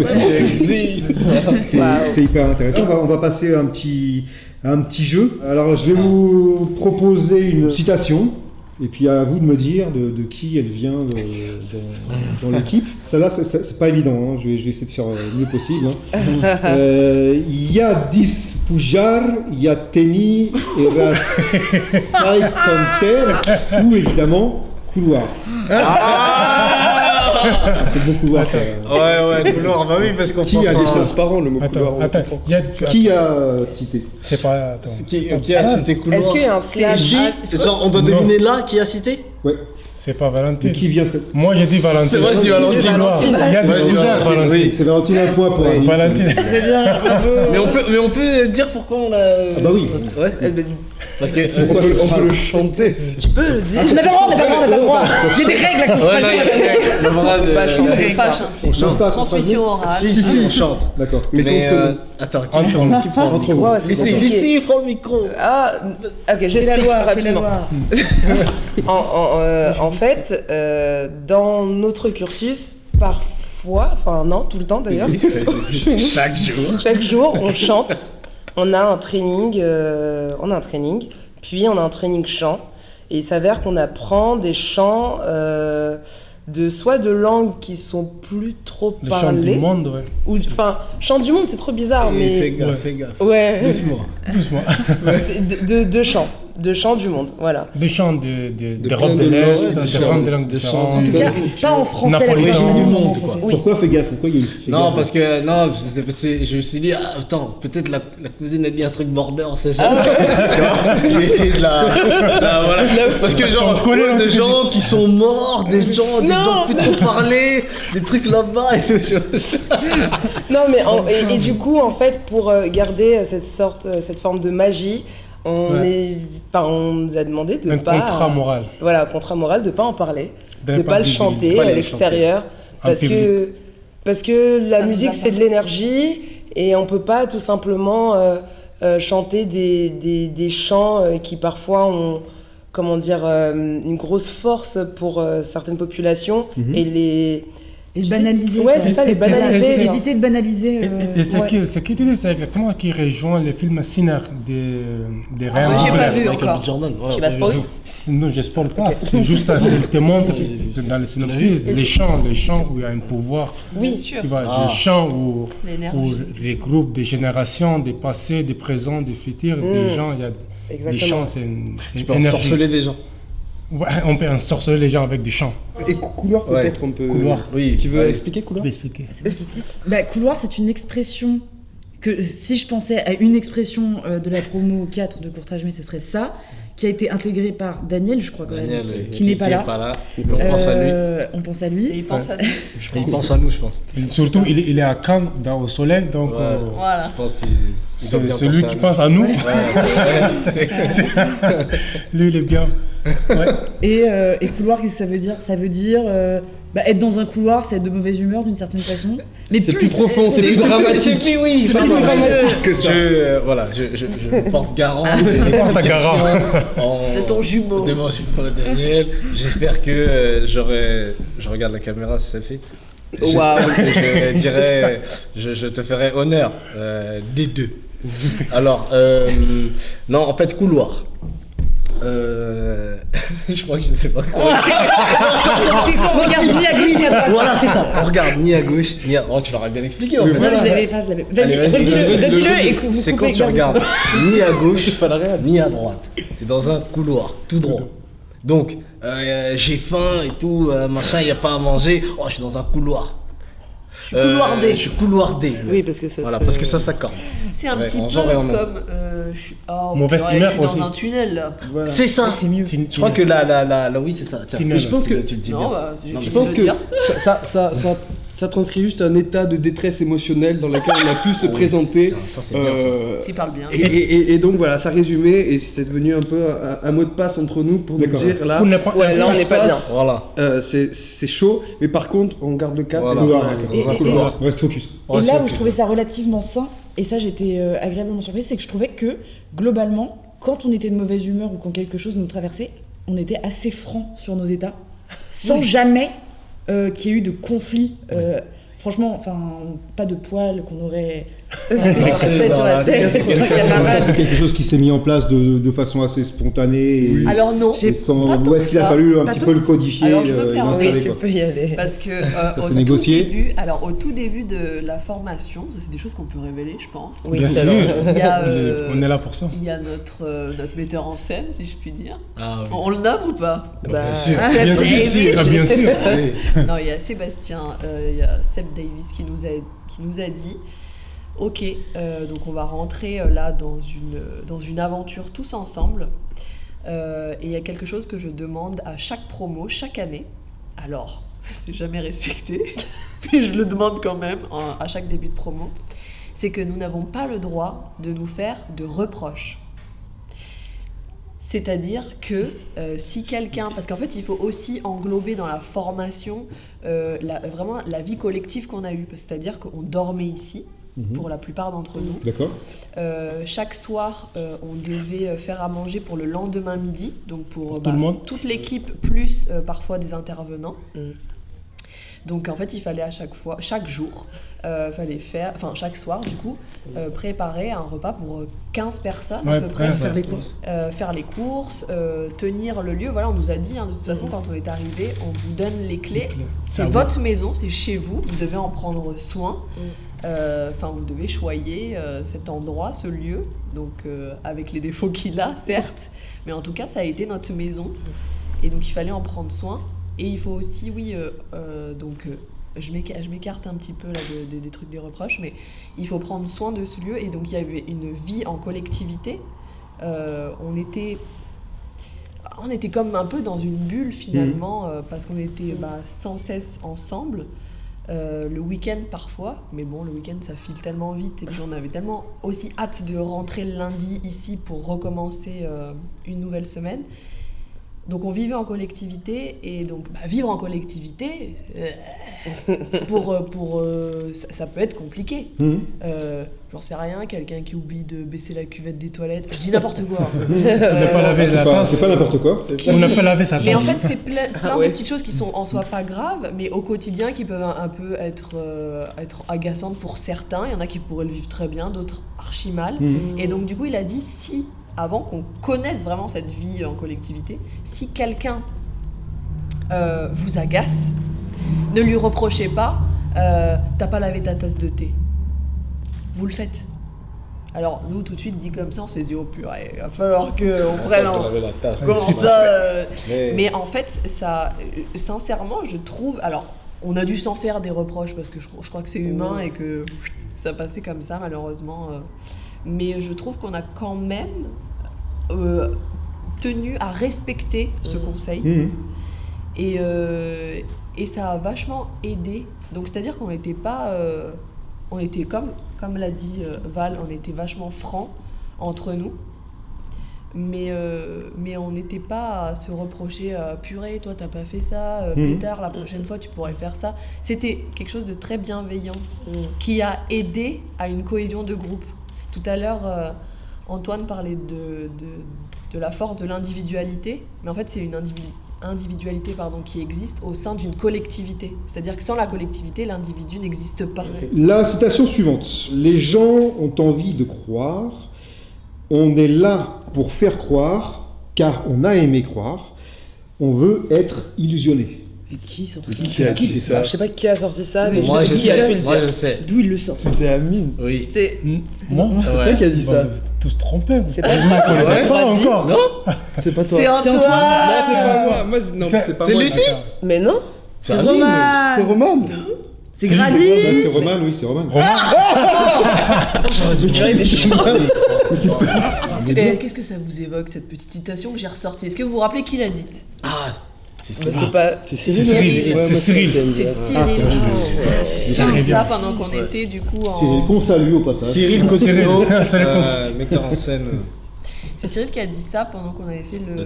C'est hyper intéressant. On va passer à un petit jeu. Alors, je vais vous proposer une citation. Et puis à vous de me dire de qui elle vient dans l'équipe. Celle-là, c'est pas évident, hein. Je vais essayer de faire le mieux possible. Yadis Pujar, Yateni et Rasai Conter, ou évidemment Couloir. C'est le mot couloir. Ouais, couloir, bah oui, parce qu'on pense. Qui a dit ça? C'est parent le mot couloir. Qui a cité? C'est pas. Attends. Qui a cité couloir? Est-ce qu'il y a un slash? On doit deviner là qui a cité? Ouais. C'est pas Valentine. Qui vient cette... Moi j'ai dit Valentine. C'est vrai, je dis Valentine. C'est Valentine un point pour Valentine. Très bien, bravo. Mais on peut dire pourquoi on l'a. Ah bah oui. Ouais. Parce que on peut le chanter. Tu peux le dire. On n'a pas le droit. Il y a des règles à on pas chanter. On chante pas. Transmission orale. Si, on chante. D'accord. Mais attends, qui prend Entre vous. Laissez, prend le micro. Ah, ok, j'explique rapidement. En fait, dans notre cursus, parfois, tout le temps d'ailleurs, chaque jour, on chante. On a un training, puis on a un training chant. Et il s'avère qu'on apprend des chants soit de langues qui sont plus trop parlées. Les chants du monde, ouais. Chants du monde, c'est trop bizarre, mais... Fais gaffe. Ouais. Doucement. De chants du monde, voilà. Des chants d'Europe de l'Est, de langues différentes. En tout cas, pas en français, Napolitain. Du monde, quoi. Oui. Pourquoi fais gaffe? Pourquoi il y a une... Non, parce que je me suis dit, attends, peut-être la cousine a dit un truc border, on sait jamais. J'ai essayé de la voilà. Parce que genre, plein de gens qui sont morts, des gens plus trop parler, des trucs là-bas et tout. Non, mais et du coup, en fait, pour garder cette forme de magie, on nous a demandé de pas... Un contrat moral. Voilà, un contrat moral de pas en parler, de pas pas le chanter à l'extérieur, parce que la musique c'est de l'énergie et on peut pas tout simplement chanter des chants qui parfois ont une grosse force pour certaines populations Et banaliser. Ouais, c'est ça, les banaliser. Éviter de banaliser. Et ce qui dit, c'est exactement qui rejoint le film Sinner des Ryan j'ai pas Coogler. vu encore. Tu vas spoiler? Non, je ne spoil pas. C'est juste ça, il te montre dans le synopsis les chants où il y a un pouvoir. Oui, bien sûr. Tu vois, les chants où L'énergie. regroupent des générations, des passés, des présents, des futurs, des gens. Il y a des chants, c'est une Tu peux énergie. ensorceler des gens. Ouais, on peut ensorceler les gens avec du chant. Et couloir, peut-être, on peut... Couloir. Oui. Tu veux expliquer couloir? Je vais expliquer. Couloir, c'est une expression que si je pensais à une expression de la promo 4 de Courtrajmé, ce serait ça, qui a été intégrée par Daniel, je crois quand même, qui n'est pas là. Mais on pense à lui. On pense à lui. Et il pense à nous. Et il pense à nous, je pense. Et surtout, il est à Cannes, au soleil, donc Voilà. Je pense qu'il c'est lui qui pense à nous. Lui, il est bien. Ouais. Et couloir, qu'est-ce que ça veut dire? Ça veut dire être dans un couloir, c'est être de mauvaise humeur d'une certaine façon. Mais C'est plus profond, c'est plus dramatique. Oui, c'est plus dramatique que ça. Je porte garant De ton jumeau. de mon jumeau Daniel. J'espère que je regarde la caméra, c'est celle-ci. J'espère que je dirais, je te ferai honneur des deux. Alors, non, en fait, couloir. Je crois que je ne sais pas quoi. On regarde ni à gauche ni à droite. Voilà, c'est ça. On regarde ni à gauche, ni à... Oh, tu l'aurais bien expliqué en fait. Non, je l'avais pas. Vas-y, Allez, redis-le et vous c'est coupez quand tu avec regardes ni à gauche, ni à droite. T'es dans un couloir, tout droit. Donc, j'ai faim et tout, machin, il n'y a pas à manger. Oh, je suis dans un couloir. Couloir D. Je suis couloir D. Oui, parce que ça Voilà, se- parce que ça s'accorde. C'est un Ouais, petit en peu genre et en nom. comme. Je suis Mauvaise purée, humeur je suis aussi. dans un tunnel là. Voilà. C'est ça. C'est mieux. Je crois que oui, c'est ça. Tiens, Tunnel. Je pense que tu le dis Non, bien. bah, Non, je j'ai pense fini que de le dire. ça transcrit juste un état de détresse émotionnelle dans lequel on a pu se présenter. Putain, ça, c'est bien, ça. Il parle bien. Et donc voilà, ça résumait et c'est devenu un peu un mot de passe entre nous pour nous D'accord. dire là, Pour ne pas- Ouais, là, on ce n'est qui pas se bien. passe, Voilà. c'est chaud, mais par contre on garde le cap. Voilà. et on Couloir, va- d'accord. Et- Dans un et- couloir. On reste focus. Et là où je trouvais ça relativement sain, et ça j'étais agréablement surprise, c'est que je trouvais que globalement, quand on était de mauvaise humeur ou quand quelque chose nous traversait, on était assez franc sur nos états, sans jamais qu'il y ait eu de conflit. Franchement, enfin, pas de poils qu'on aurait sur la tête. Ça, c'est quelque chose qui s'est mis en place de façon assez spontanée. Et, Alors non, et sans, pas tant ou que est-ce qu'il a ça. fallu un Pas petit tant. peu le codifier Alors, je me et permets. Oui, l'installer, tu quoi. peux y aller. Parce que s'est au négocié. au tout début de la formation, ça c'est des choses qu'on peut révéler, je pense. Oui, Bien c'est sûr. vrai. Il y a, On est là pour ça. il y a notre metteur en scène, si je puis dire. Ah, oui. On le nomme ou pas? Bah, Seb Bien sûr, Davis. ah, bien sûr. Non, il y a Sébastien, il y a Seb Davis qui nous a dit ok, donc on va rentrer là dans une aventure tous ensemble. Et il y a quelque chose que je demande à chaque promo, chaque année. Alors, c'est jamais respecté, mais je le demande quand même à chaque début de promo. C'est que nous n'avons pas le droit de nous faire de reproches. C'est-à-dire que si quelqu'un... Parce qu'en fait, il faut aussi englober dans la formation vraiment la vie collective qu'on a eue. C'est-à-dire qu'on dormait ici, pour la plupart d'entre nous. D'accord. Chaque soir, on devait faire à manger pour le lendemain midi, donc pour tout le monde toute l'équipe, plus parfois des intervenants. Donc en fait, il fallait à chaque jour, chaque soir du coup, préparer un repas pour 15 personnes à peu près. Faire Faire les courses, tenir le lieu. Voilà, on nous a dit, de toute façon, quand on est arrivé, on vous donne les clés. C'est Ah, votre maison, c'est chez vous, vous devez en prendre soin. Vous devez choyer cet endroit, ce lieu, donc avec les défauts qu'il a, certes, mais en tout cas, ça a été notre maison. Et donc, il fallait en prendre soin. Et il faut aussi, je m'écarte un petit peu là des trucs des reproches, mais il faut prendre soin de ce lieu. Et donc, il y avait une vie en collectivité. On était comme un peu dans une bulle finalement, parce qu'on était sans cesse ensemble. Le week-end parfois, mais bon, le week-end ça file tellement vite et puis on avait tellement aussi hâte de rentrer le lundi ici pour recommencer une nouvelle semaine. Donc on vivait en collectivité et donc vivre en collectivité, ça peut être compliqué. J'en sais rien, quelqu'un qui oublie de baisser la cuvette des toilettes, je dis n'importe quoi. On n'a pas lavé sa tasse. C'est pas n'importe quoi. On n'a pas lavé sa tasse. Mais en fait, c'est plein de petites choses qui sont en soi pas graves, mais au quotidien qui peuvent un peu être agaçantes pour certains. Il y en a qui pourraient le vivre très bien, d'autres archi mal. Et donc du coup, il a dit avant qu'on connaisse vraiment cette vie en collectivité, si quelqu'un vous agace, ne lui reprochez pas t'as pas lavé ta tasse de thé. Vous le faites. Alors nous tout de suite dit comme ça, on s'est dit oh purée, il va falloir qu'on prenne comment ça Mais en fait ça sincèrement je trouve, alors on a dû s'en faire des reproches parce que je crois que c'est humain et que ça passait comme ça malheureusement, mais je trouve qu'on a quand même tenu à respecter ce conseil et ça a vachement aidé. Donc c'est-à-dire qu'on n'était pas on était comme l'a dit Val, on était vachement francs entre nous, mais on n'était pas à se reprocher purée, toi t'as pas fait ça, pétard, la prochaine fois tu pourrais faire ça. C'était quelque chose de très bienveillant qui a aidé à une cohésion de groupe. Tout à l'heure Antoine parlait de la force de l'individualité, mais en fait c'est une individualité qui existe au sein d'une collectivité. C'est-à-dire que sans la collectivité, l'individu n'existe pas. La citation suivante. Les gens ont envie de croire. On est là pour faire croire, car on a aimé croire. On veut être illusionné. Mais qui sort Qui a dit ça? Je sais pas qui a sorti ça, mais Moi, je sais qui a pu le Moi, dire. je sais. D'où il le sort? C'est Amine. Oui. C'est Moi C'est toi qui a dit ça. Vous êtes tous trompés. C'est pas On ne toi. sait pas dit. encore. Non, C'est pas toi. c'est Non, Antoine. c'est pas moi. Non, C'est- c'est pas c'est moi. Lucie. Mais non, c'est Amine. Romain. C'est Roman. C'est Grady. C'est Roman, oui, c'est Roman. Qu'est-ce que ça vous évoque, cette petite citation que j'ai ressortie? Est-ce que vous vous rappelez qui l'a dite? C'est pas... C'est Cyril. C'est Cyril. C'est Cyril. J'ai dit ça pendant qu'on était du coup en... Cyril, qu'on salue au passage. Cyril Cosimo, metteur en scène. C'est Cyril qui a dit ça pendant qu'on avait fait le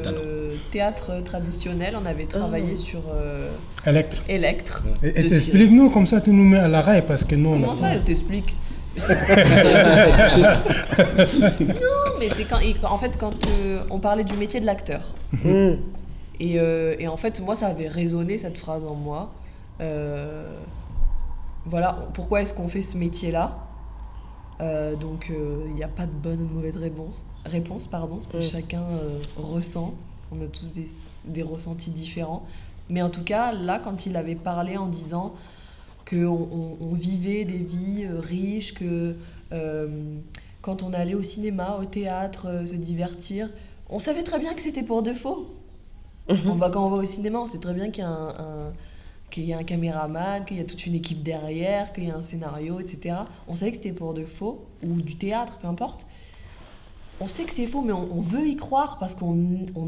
théâtre traditionnel. On avait travaillé sur Electre. Et explique-nous, comme ça tu nous mets à l'arrêt parce que nous... Comment ça, t'expliques? Non, mais c'est quand on parlait du métier de l'acteur. Et en fait, moi, ça avait résonné, cette phrase en moi. Voilà, pourquoi est-ce qu'on fait ce métier-là? Donc, il n'y a pas de bonne ou de mauvaise réponse, c'est chacun ressent. On a tous des ressentis différents. Mais en tout cas, là, quand il avait parlé en disant qu'on vivait des vies riches, que quand on allait au cinéma, au théâtre, se divertir, on savait très bien que c'était pour de faux. Quand on va au cinéma, on sait très bien qu'il y a un caméraman, qu'il y a toute une équipe derrière, qu'il y a un scénario, etc. On savait que c'était pour de faux, ou du théâtre, peu importe. On sait que c'est faux, mais on veut y croire parce qu'on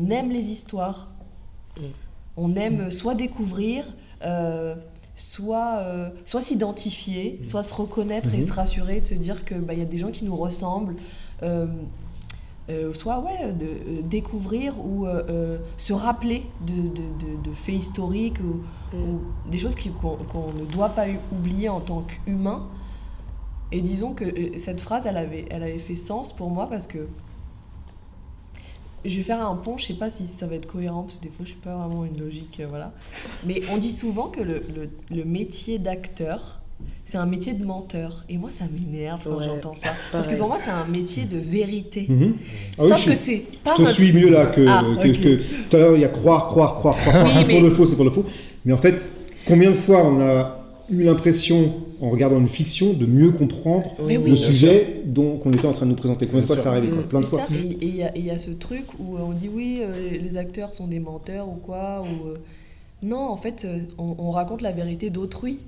aime les histoires. On aime soit découvrir, soit s'identifier, soit se reconnaître et se rassurer, de se dire que y a des gens qui nous ressemblent, soit de découvrir ou se rappeler de faits historiques ou des choses qu'on ne doit pas oublier en tant qu'humain. Et disons que cette phrase, elle avait fait sens pour moi parce que je vais faire un pont, je sais pas si ça va être cohérent parce que des fois je suis pas vraiment une logique, voilà. Mais on dit souvent que le métier d'acteur, c'est un métier de menteur. Et moi, ça m'énerve quand j'entends ça. Parce que pour moi, c'est un métier de vérité. Sauf que c'est pas Je suis mieux là que tout à l'heure, il y a croire. C'est pour le faux, c'est pour le faux. Mais en fait, combien de fois on a eu l'impression, en regardant une fiction, de mieux comprendre le sujet qu'on était en train de nous présenter. Combien de fois ça arrive, plein de fois. Et il y a ce truc où on dit oui, les acteurs sont des menteurs ou quoi. Non, en fait, on raconte la vérité d'autrui.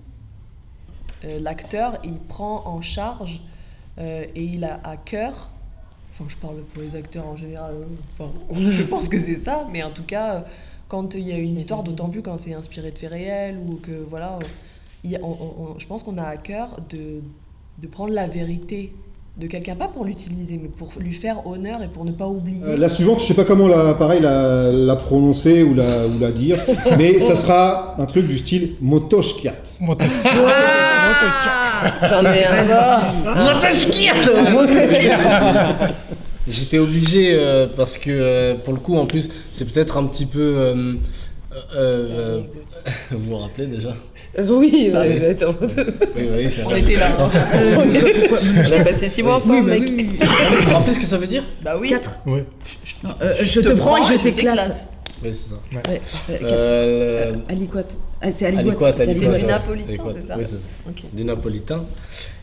L'acteur, il prend en charge et il a à cœur, enfin je parle pour les acteurs en général, je pense que c'est ça, mais en tout cas, quand il y a une histoire, d'autant plus quand c'est inspiré de faits réels ou que voilà, je pense qu'on a à cœur de prendre la vérité de quelqu'un, pas pour l'utiliser, mais pour lui faire honneur et pour ne pas oublier. La suivante, je sais pas comment la prononcer ou la dire, mais ça sera un truc du style Motoshkiat. J'en ai un. J'étais obligé parce que pour le coup, en plus, c'est peut-être un petit peu. Vous vous rappelez déjà? Oui, attends. Oui, c'est on était là. J'ai passé 6 mois ensemble, mec. Vous vous rappelez ce que ça veut dire? Bah oui. 4. Oui. Je te prends et je t'éclate. Oui, c'est ça. Aliquot. C'est Aliquot. C'est du napolitain, c'est ça? Oui, c'est ça. Okay. Du napolitain.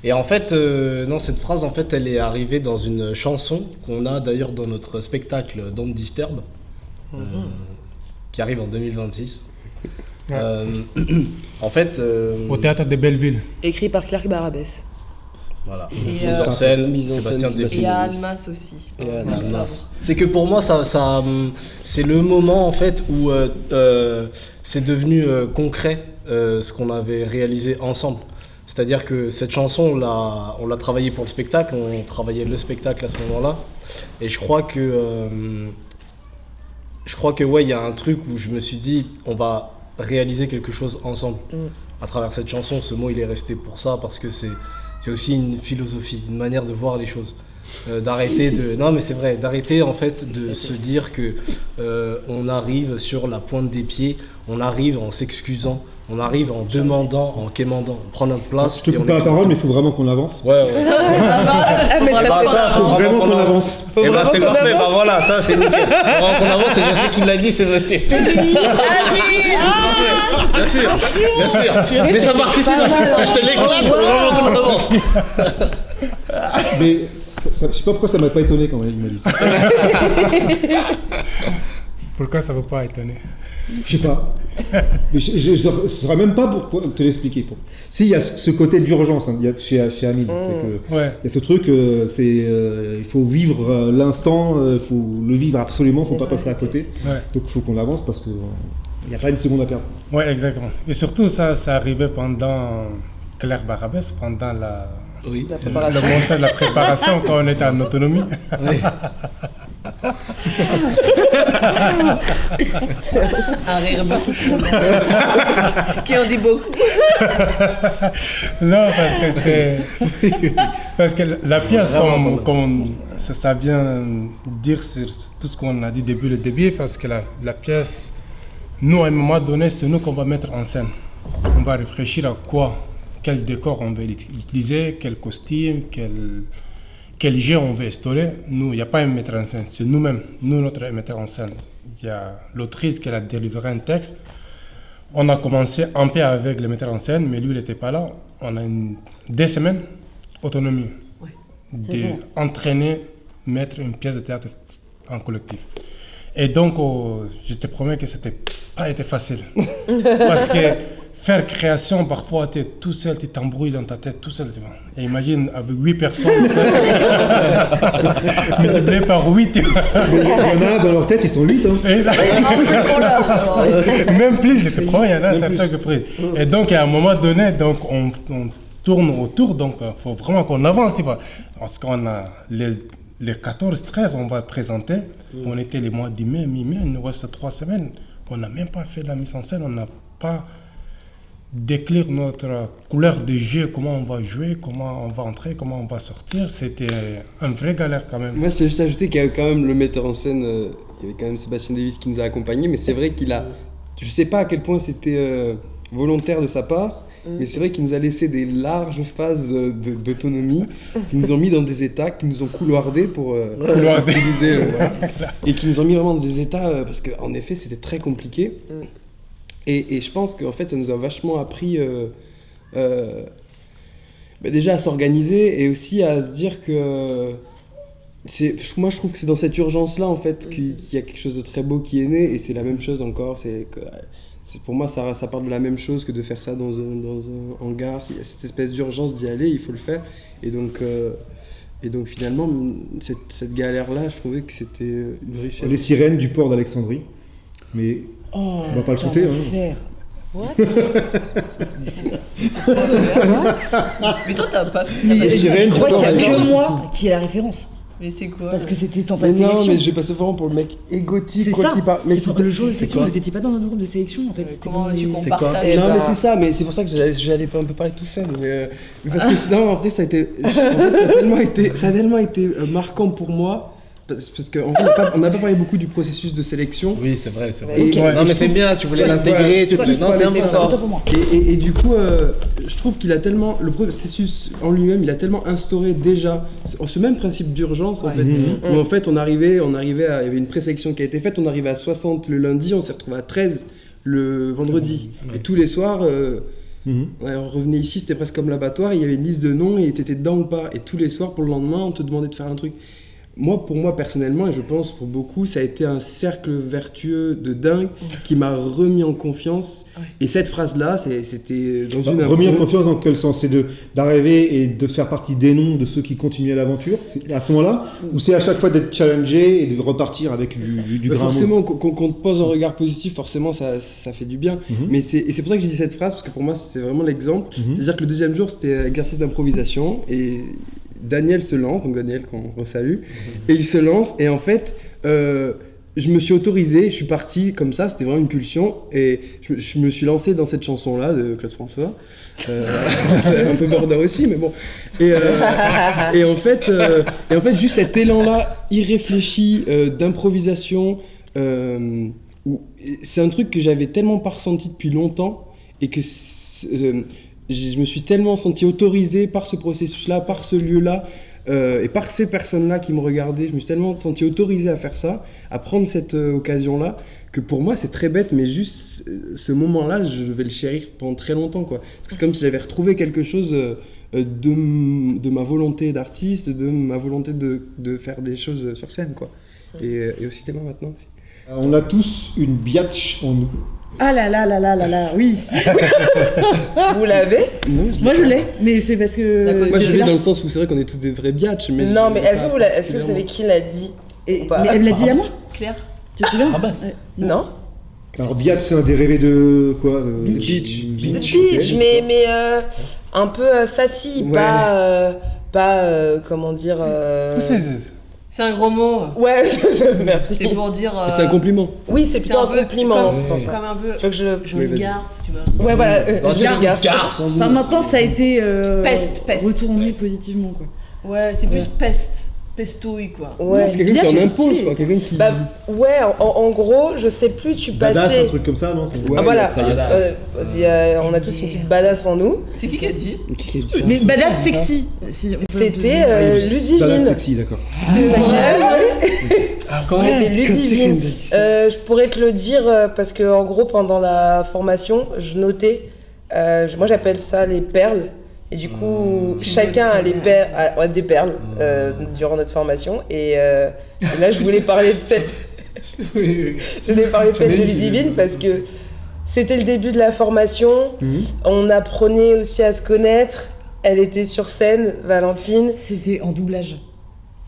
Et en fait, non, cette phrase, en fait, elle est arrivée dans une chanson qu'on a d'ailleurs dans notre spectacle Don't Disturb, qui arrive en 2026. En fait... au théâtre de Belleville. Écrit par Clark Barabès. Voilà. Mise en scène, Sébastien Desplis. Et Annemasse aussi. C'est que pour moi, ça, c'est le moment en fait où c'est devenu concret ce qu'on avait réalisé ensemble. C'est-à-dire que cette chanson, on l'a travaillée pour le spectacle, on travaillait le spectacle à ce moment-là. Et je crois que ouais, il y a un truc où je me suis dit, on va réaliser quelque chose ensemble. À travers cette chanson, ce mot il est resté pour ça, parce que c'est aussi une philosophie, une manière de voir les choses. Non mais c'est vrai, d'arrêter en fait de se dire que on arrive sur la pointe des pieds, on arrive en s'excusant, on arrive en demandant, en quémandant, on prend notre place. Je te coupe pas la parole, mais il faut vraiment qu'on avance. Ouais. Mais ça faut vraiment qu'on avance. Et bah c'est parfait, bah voilà, ça c'est nickel. Vraiment qu'on avance, et je sais qui l'a dit, c'est monsieur. Bien sûr. Mais ça participe à ça, je te l'éclate, faut vraiment qu'on avance. Mais je sais pas pourquoi ça m'a pas étonné quand il m'a dit ça. Pourquoi ça ne veut pas étonner? Je sais pas. Mais je ne saurais même pas pour te l'expliquer. Si, il y a ce côté d'urgence chez Amine. Il y a ce truc, il faut vivre l'instant, il faut le vivre absolument, il ne faut pas passer à côté. Donc il faut qu'on avance parce qu'il n'y a pas une seconde à perdre. Oui, exactement. Et surtout, ça arrivait pendant Claire Barabès, pendant le montage de la préparation, quand on était en autonomie. Oui. Un rire beaucoup trop long. Qui en dit beaucoup. Non, parce que la pièce, comme ça vient dire sur tout ce qu'on a dit depuis le début, parce que la pièce, nous, à un moment donné, c'est nous qu'on va mettre en scène. On va réfléchir à quoi, quel décor on va utiliser, quel costume, quel jeu on veut instaurer. Nous, il n'y a pas un metteur en scène, c'est nous-mêmes, notre metteur en scène. Il y a l'autrice qui a délivré un texte. On a commencé un peu avec le metteur en scène, mais lui, il n'était pas là. On a 2 semaines autonomie d'entraîner, mettre une pièce de théâtre en collectif. Et donc, je te promets que ça n'a pas été facile. Parce que faire création, parfois, tu es tout seul, tu t'embrouilles dans ta tête, tout seul. Et imagine, avec 8 personnes, multiplié par 8. Il y en a dans leur tête, ils sont 8. Hein. Même plus, je te promets, il y en a certains que plus. Et donc, à un moment donné, donc, on tourne autour, donc il faut vraiment qu'on avance. Tu vois. Parce qu'on a les 14-13, on va présenter. On était les mois de mai, mi-mai, il nous reste 3 semaines. On n'a même pas fait de la mise en scène, on n'a pas déclare notre couleur de jeu, comment on va jouer, comment on va entrer, comment on va sortir. C'était un vrai galère quand même. Moi, je t'ai juste ajouté qu'il y avait quand même le metteur en scène, il y avait quand même Sébastien Davis qui nous a accompagnés, mais c'est vrai qu'il a, je sais pas à quel point c'était volontaire de sa part, mais c'est vrai qu'il nous a laissé des larges phases d'autonomie, qui nous ont mis dans des états, qui nous ont couloardés pour utiliser, et qui nous ont mis vraiment dans des états, parce qu'en effet, c'était très compliqué. Et je pense qu'en fait, ça nous a vachement appris déjà à s'organiser et aussi à se dire que moi, je trouve que c'est dans cette urgence-là en fait qu'il y a quelque chose de très beau qui est né, et c'est la même chose encore. Pour moi, ça part de la même chose que de faire ça dans un hangar. Il y a cette espèce d'urgence d'y aller, il faut le faire. Et donc finalement, cette galère-là, je trouvais que c'était une richesse. Les sirènes du port d'Alexandrie. Mais on va pas le shooter. Hein. What? Mais toi, t'as pas fait. Je crois qu'il n'y a que moi qui ai la référence. Mais c'est quoi? Parce que c'était tentative de sélection. Non, mais j'ai passé vraiment pour le mec égotique. C'est ça. Mais c'est le jour de sélection. Vous n'étiez pas dans notre groupe de sélection en fait. Comment tu Non, mais c'est ça. Mais c'est pour ça que j'allais un peu parler tout seul. Mais parce que sinon, après, ça a tellement été marquant pour moi. Parce qu'en fait, on n'a pas parlé beaucoup du processus de sélection. Oui, c'est vrai. Non, mais c'est bien, tu voulais l'intégrer. Non, t'es un peu fort. Et du coup, je trouve qu'il a tellement, le processus en lui-même, il a tellement instauré déjà ce même principe d'urgence, en fait, où en fait, il y avait une présélection qui a été faite, on arrivait à 60 le lundi, on s'est retrouvé à 13 le vendredi. Et tous les soirs, on revenait ici, c'était presque comme l'abattoir, il y avait une liste de noms et t'étais dedans ou pas. Et tous les soirs, pour le lendemain, on te demandait de faire un truc. Pour moi personnellement, et je pense pour beaucoup, ça a été un cercle vertueux de dingue qui m'a remis en confiance. Et cette phrase-là, c'était dans une... Remis en confiance dans quel sens? C'est d'arriver et de faire partie des noms de ceux qui continuaient l'aventure, c'est à ce moment-là? Ou c'est à chaque fois d'être challengé et de repartir avec du grain? Forcément, qu'on te pose un regard positif, forcément, ça fait du bien. Mais c'est pour ça que j'ai dit cette phrase, parce que pour moi, c'est vraiment l'exemple. C'est-à-dire que le deuxième jour, c'était exercice d'improvisation, et Daniel se lance, donc Daniel qu'on salue, et il se lance, et en fait, je me suis autorisé, je suis parti comme ça, c'était vraiment une pulsion, et je me suis lancé dans cette chanson-là de Claude François. C'est un peu border aussi, mais bon. Et en fait, juste cet élan-là, irréfléchi, d'improvisation, c'est un truc que j'avais tellement pas ressenti depuis longtemps, et que je me suis tellement senti autorisé par ce processus-là, par ce lieu-là, et par ces personnes-là qui me regardaient. Je me suis tellement senti autorisé à faire ça, à prendre cette occasion-là, que pour moi c'est très bête, mais juste ce moment-là, je vais le chérir pendant très longtemps, quoi. Parce que c'est comme si j'avais retrouvé quelque chose de ma volonté d'artiste, de ma volonté de faire des choses sur scène, quoi. Et aussi des mains maintenant aussi. On a tous une biatch en nous. Ah là là là là là là, oui. Vous l'avez? Moi je l'ai, mais c'est parce que. Moi je l'ai dans le sens où c'est vrai qu'on est tous des vrais biatchs. Mais non, mais est-ce que vous savez qui l'a dit? Mais elle me l'a dit à moi? Claire. Tu te souviens? Non. Alors biatch, c'est un dérivé de quoi? Beach. Beach, mais un peu sassy, Ouais. pas comment dire. C'est un gros mot. Ouais, merci. C'est pour dire. C'est un compliment. Oui, c'est plutôt un compliment. Comme, ce sens. comme un peu. Tu veux que Je me garce, tu vois. Ouais, voilà. Je garce. Enfin, maintenant ça a été Peste. retourné positivement quoi. Ouais, c'est plus peste. Pestouille quoi. Ouais. C'est quelqu'un qui en impose, quoi. Quelqu'un qui. Bah, ouais, en gros, je sais plus, tu Badass, passais. un truc comme ça, non? Ouais, Ah voilà, ça y est. on a tous une petite badass en nous. C'est qui a dit? Mais badass sexy. C'était Badass Ludivine. sexy, d'accord. C'est vrai. Quand C'était Ludivine. Je pourrais te le dire parce que en gros pendant la formation, je notais. Moi j'appelle ça les perles. Et du coup, chacun a des perles durant notre formation. Et là, je voulais parler de cette. Je voulais parler de cette de Ludivine parce que c'était le début de la formation. On apprenait aussi à se connaître. Elle était sur scène, Valentine. C'était en doublage.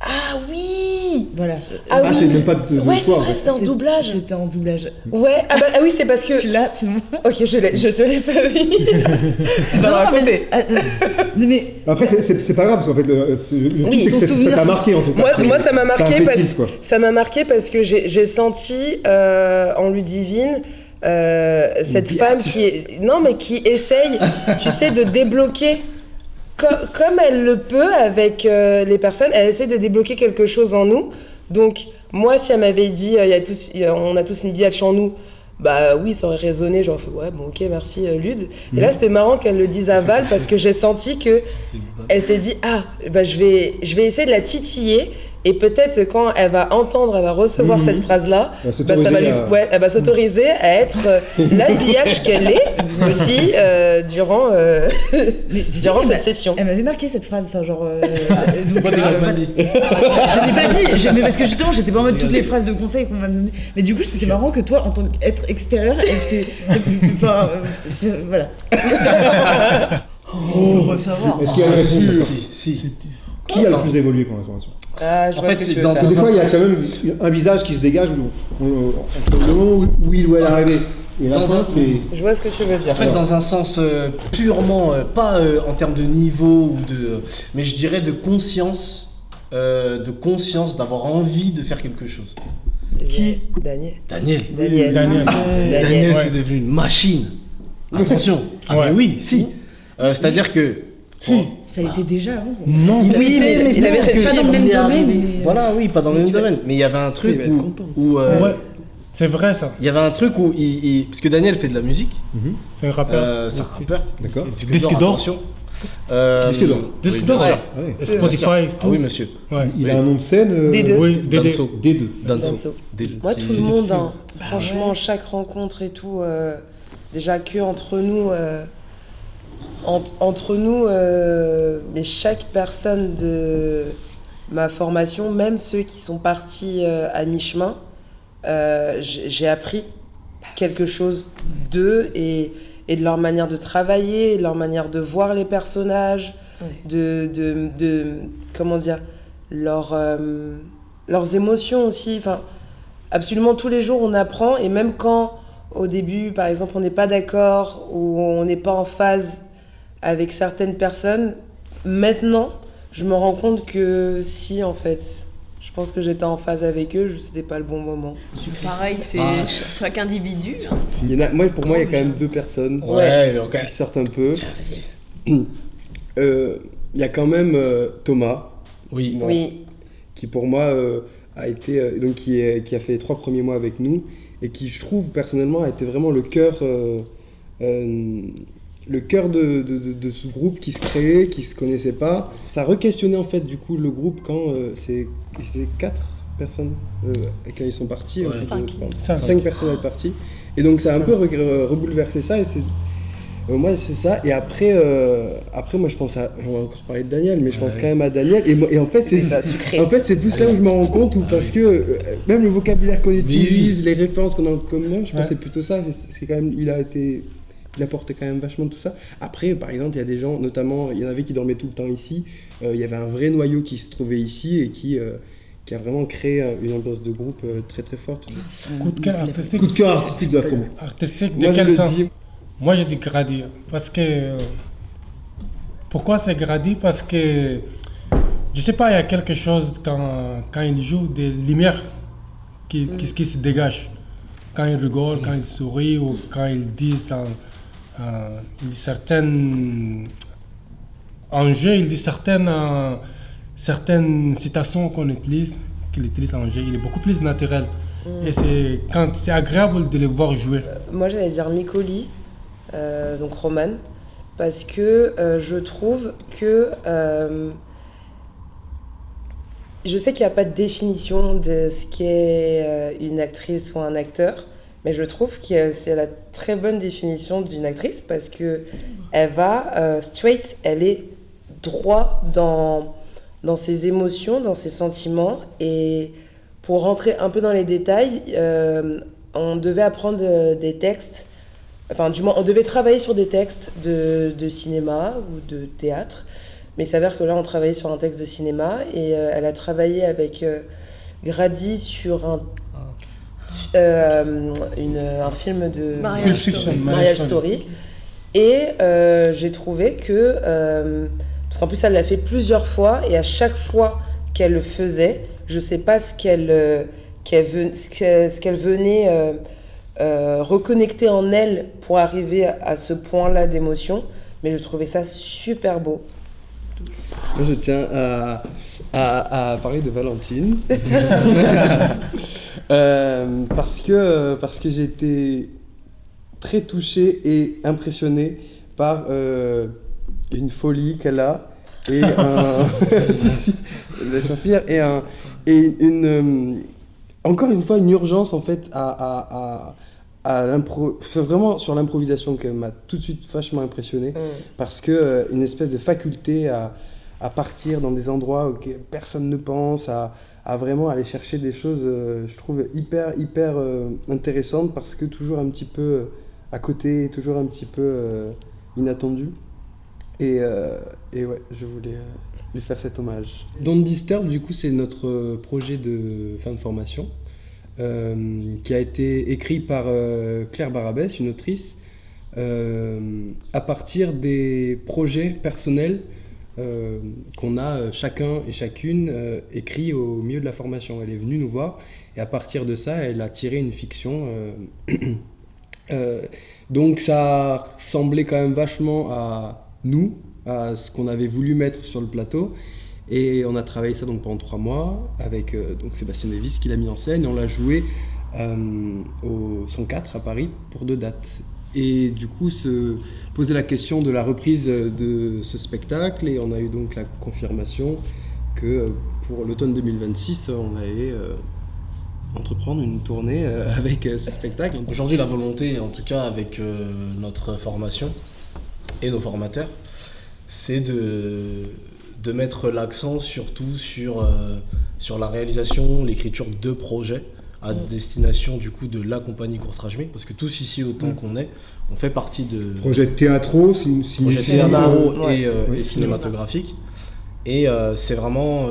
Ah oui. Voilà. Ah oui. C'est même pas de Ouais, c'est choix, en vrai, fait. c'était en doublage. C'était en doublage. Ouais, ah oui, c'est parce que. Tu l'as, sinon. Ok, je te laisse avec. Tu vas le raconter. Mais Après, c'est pas grave, parce qu'en fait, le Oui, truc, c'est que ça t'a marqué en tout cas. Moi, ça m'a marqué, un fétiche, quoi. ça m'a marqué parce que j'ai senti en Ludivine cette femme qui essaye, tu sais, de débloquer. Comme elle le peut avec les personnes, elle essaie de débloquer quelque chose en nous. Donc, moi, si elle m'avait dit on a tous une biatch en nous, bah oui, ça aurait résonné. J'aurais fait ouais, bon, ok, merci Lud. Et là, c'était marrant qu'elle le dise à Val parce que j'ai senti que elle s'est dit bah je vais essayer de la titiller. Et peut-être quand elle va recevoir cette phrase-là, elle va s'autoriser à être l'habillage qu'elle est aussi durant cette session. Elle m'avait marqué cette phrase, enfin genre. Je l'ai pas dit, mais parce que justement j'étais pas en mode toutes les phrases de conseil qu'on m'a donné. Mais du coup c'était marrant que toi, en tant qu'être extérieur, enfin, voilà. On peut savoir. Est-ce qu'il y a une réponse? Qui a le plus évolué pour l'information? Je vois ce que tu veux faire. Des fois, il y a quand même un visage qui se dégage entre le moment où il ou elle est arrivé et la fin, c'est... Je vois ce que tu veux dire. En fait, dans un sens purement, pas en termes de niveau, mais je dirais de conscience, d'avoir envie de faire quelque chose. Qui? Daniel. Daniel, c'est devenu une machine. Attention. Mais oui, si. C'est-à-dire que... Ça l'était déjà avant. Non, il avait cette pas dans le même domaine. Voilà, oui, pas dans le même domaine. Mais il y avait un truc où ouais, c'est vrai ça. Il y avait un truc où parce que Daniel fait de la musique. C'est un rappeur. C'est un rappeur. D'accord. Disque d'or. Disque d'or. Ouais. Spotify, tout. Ah oui, monsieur. Ouais. Il a un nom de scène. D2. Oui, D2. Danso. Moi, tout le monde, franchement, chaque rencontre et tout, déjà que entre nous. Mais chaque personne de ma formation, même ceux qui sont partis à mi-chemin, j'ai appris quelque chose d'eux et de leur manière de travailler, de leur manière de voir les personnages, de comment dire, leurs émotions aussi. Enfin, absolument tous les jours on apprend, et même quand au début, par exemple, on n'est pas d'accord ou on n'est pas en phase avec certaines personnes, maintenant, je me rends compte que si, en fait, je pense que j'étais en phase avec eux, c'était pas le bon moment. Pareil, c'est chaque individu. Hein. Pour moi, il y a quand même deux personnes qui sortent un peu. Il y a quand même Thomas, qui pour moi a été donc qui a fait les 3 premiers mois avec nous et qui, je trouve personnellement, a été vraiment le cœur de ce groupe qui se créait, qui se connaissait pas. Ça re-questionnait en fait du coup le groupe quand c'est 4 personnes quand ils sont partis. 5 personnes sont parties. Et donc ça a un peu rebouleversé ça, et Moi, c'est ça. Et après, moi, je pense à... On va encore parler de Daniel, mais je pense quand même à Daniel. Et en fait, c'est plus là où je me rends compte, parce que même le vocabulaire qu'on utilise, les références qu'on a en commun, je pense que c'est plutôt ça. C'est quand même, il apportait quand même vachement de tout ça. Après, par exemple, il y a des gens, notamment, il y en avait qui dormaient tout le temps ici. Il y avait un vrai noyau qui se trouvait ici et qui a vraiment créé une ambiance de groupe très très forte. Coup de cœur artistique. Coup de cœur artistique de la promo. Artistique de quel sens? Moi, je dis Grady. Parce que... Pourquoi c'est Grady? Parce que... Je sais pas, il y a quelque chose quand il joue, des lumières qui se dégagent. Quand il rigole, quand il sourit ou quand il dit certaines... En jeu, il dit certaines citations qu'il utilise en jeu. Il est beaucoup plus naturel. Et c'est agréable de le voir jouer. Moi, j'allais dire Mikoli. Donc Roman, parce que je trouve que je sais qu'il n'y a pas de définition de ce qu'est une actrice ou un acteur, mais je trouve que c'est la très bonne définition d'une actrice parce que elle va straight, elle est droit dans ses émotions, dans ses sentiments. Et pour rentrer un peu dans les détails, on devait apprendre des textes. Enfin, du moins, on devait travailler sur des textes de cinéma ou de théâtre. Mais il s'avère que là, on travaillait sur un texte de cinéma et elle a travaillé avec Grady sur un film de Mariage Story. Et j'ai trouvé que... parce qu'en plus, elle l'a fait plusieurs fois et à chaque fois qu'elle le faisait, je ne sais pas ce qu'elle venait... reconnecter en elle pour arriver à ce point-là d'émotion, mais je trouvais ça super beau. Moi, je tiens à parler de Valentine parce que j'ai été très touché et impressionné par une folie qu'elle a et laisse-moi finir, et une encore une fois, une urgence en fait à vraiment sur l'improvisation qui m'a tout de suite vachement impressionné, parce que une espèce de faculté à partir dans des endroits où personne ne pense, à vraiment aller chercher des choses, je trouve hyper intéressantes, parce que toujours un petit peu à côté, toujours un petit peu inattendu. Et ouais, je voulais lui faire cet hommage. Don't Disturb, du coup, c'est notre projet de fin de formation qui a été écrit par Claire Barabès, une autrice, à partir des projets personnels qu'on a chacun et chacune écrits au milieu de la formation. Elle est venue nous voir et à partir de ça, elle a tiré une fiction. Donc ça ressemblait quand même vachement à nous, à ce qu'on avait voulu mettre sur le plateau, et on a travaillé ça donc pendant 3 mois avec donc Sébastien Davis qui l'a mis en scène, et on l'a joué au 104 à Paris pour 2 dates. Et du coup se poser la question de la reprise de ce spectacle, et on a eu donc la confirmation que pour l'automne 2026 on allait entreprendre une tournée avec ce spectacle. Aujourd'hui, la volonté, en tout cas avec notre formation et nos formateurs, c'est de mettre l'accent surtout sur la réalisation, l'écriture de projets à destination du coup de la compagnie Courtrajmé, parce que tous ici, autant qu'on est, on fait partie de... Projets théâtraux, et cinématographiques. Et c'est vraiment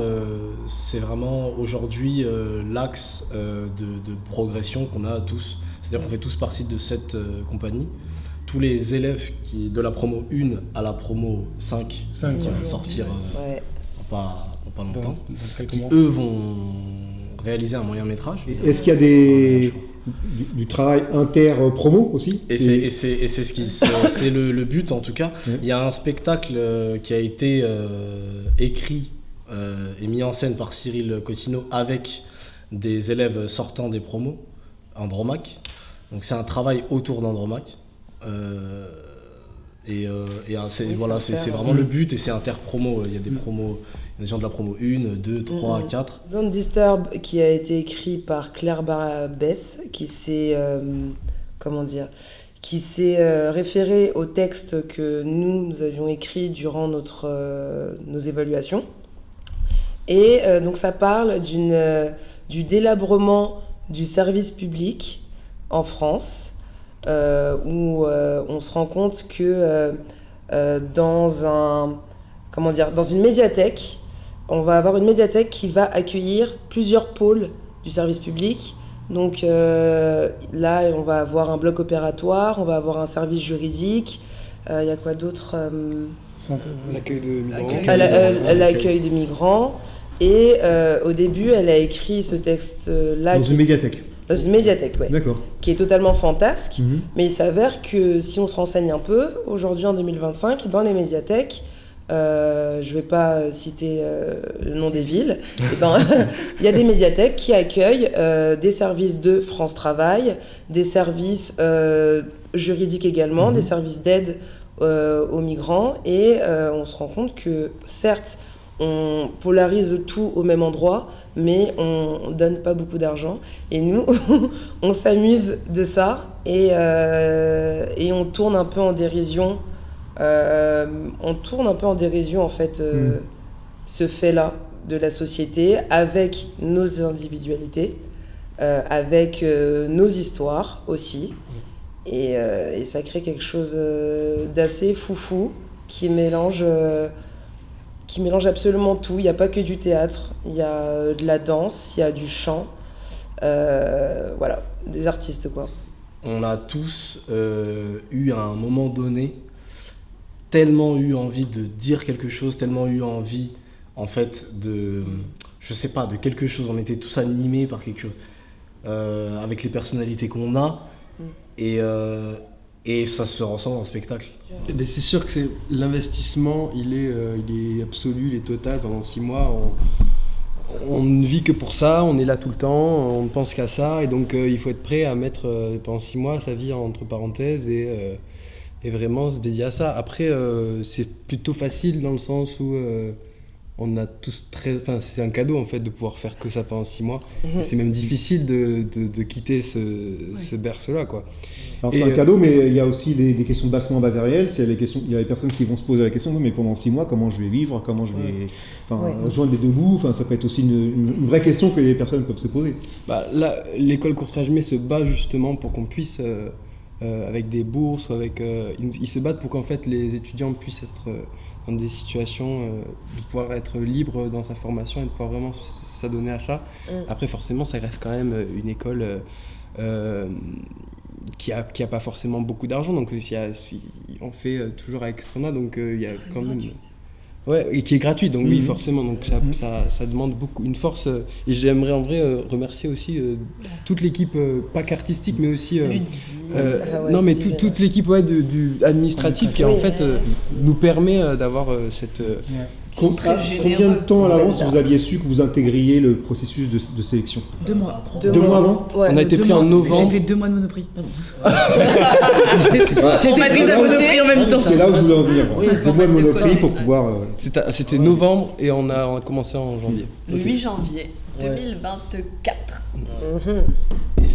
aujourd'hui l'axe de progression qu'on a tous. C'est-à-dire qu'on fait tous partie de cette compagnie. Tous les élèves de la promo 1 à la promo 5 qui vont sortir pas longtemps, qui eux vont réaliser un moyen métrage. Est-ce qu'il y a du travail inter-promo aussi? Et c'est le but en tout cas. Il y a un spectacle qui a été écrit et mis en scène par Cyril Cotineau avec des élèves sortant des promos Andromaque. Donc c'est un travail autour d'Andromaque. C'est vraiment le but, et c'est inter-promo. Il y a des promos, il y a des gens de la promo 1, 2, 3, 4. Don't Disturb, qui a été écrit par Claire Barabès, qui s'est qui s'est référé au texte que nous avions écrit durant nos évaluations. Et donc ça parle du délabrement du service public en France, où on se rend compte que dans une médiathèque, on va avoir une médiathèque qui va accueillir plusieurs pôles du service public. Donc là, on va avoir un bloc opératoire, on va avoir un service juridique. Il y a quoi d'autre L'accueil de migrants. L'accueil de migrants. Et au début, elle a écrit ce texte-là. Dans une médiathèque. Dans une médiathèque, oui. D'accord. Qui est totalement fantasque. Mais il s'avère que si on se renseigne un peu, aujourd'hui en 2025, dans les médiathèques, je ne vais pas citer le nom des villes, il y a des médiathèques qui accueillent des services de France Travail, des services juridiques également, des services d'aide aux migrants, et on se rend compte que certes on polarise tout au même endroit, mais on ne donne pas beaucoup d'argent, et nous on s'amuse de ça, et on tourne un peu en dérision en fait ce fait-là de la société, avec nos individualités, avec nos histoires aussi. Et ça crée quelque chose d'assez foufou qui mélange absolument tout. Il n'y a pas que du théâtre, il y a de la danse, il y a du chant, voilà, des artistes quoi. On a tous eu à un moment donné tellement eu envie de dire quelque chose, tellement eu envie en fait de quelque chose. On était tous animés par quelque chose avec les personnalités qu'on a. Et ça se ressent en spectacle. Mais c'est sûr que l'investissement, il est absolu, il est total. Pendant 6 mois, on ne vit que pour ça, on est là tout le temps, on ne pense qu'à ça. Et donc il faut être prêt à mettre pendant 6 mois sa vie entre parenthèses et vraiment se dédier à ça. Après, c'est plutôt facile dans le sens où on a tous c'est un cadeau en fait de pouvoir faire que ça pendant 6 mois. C'est même difficile de quitter ce berceau-là, quoi. Alors c'est un cadeau, mais il y a aussi des questions de bassement matériel. Il y a des personnes qui vont se poser la question, mais pendant 6 mois, comment je vais vivre, comment je vais joindre les deux bouts. Ça peut être aussi une vraie question que les personnes peuvent se poser. Là, l'école Courtrajmé se bat justement pour qu'on puisse, avec des bourses, ils se battent pour qu'en fait les étudiants puissent être dans des situations de pouvoir être libre dans sa formation et de pouvoir vraiment s'adonner à ça. Après, forcément, ça reste quand même une école qui a pas forcément beaucoup d'argent, donc on fait toujours avec ce qu'on a, donc il y a quand même... Ouais, et qui est gratuit, donc oui, forcément, donc ça demande beaucoup, une force, et j'aimerais en vrai remercier aussi toute l'équipe, pas qu'artistique, mais aussi... toute l'équipe du administratif qui en fait nous permet d'avoir cette... Combien de temps à l'avance vous aviez su que vous intégriez le processus de sélection ? 2 mois. 2 mois avant ? On a été pris en novembre. J'ai fait 2 mois de Monoprix. J'ai été prise à Monoprix en même temps. C'est là où je voulais en venir. 2 mois de Monoprix pour pouvoir... C'était novembre et on a commencé en janvier. Le 8 janvier 2024. Et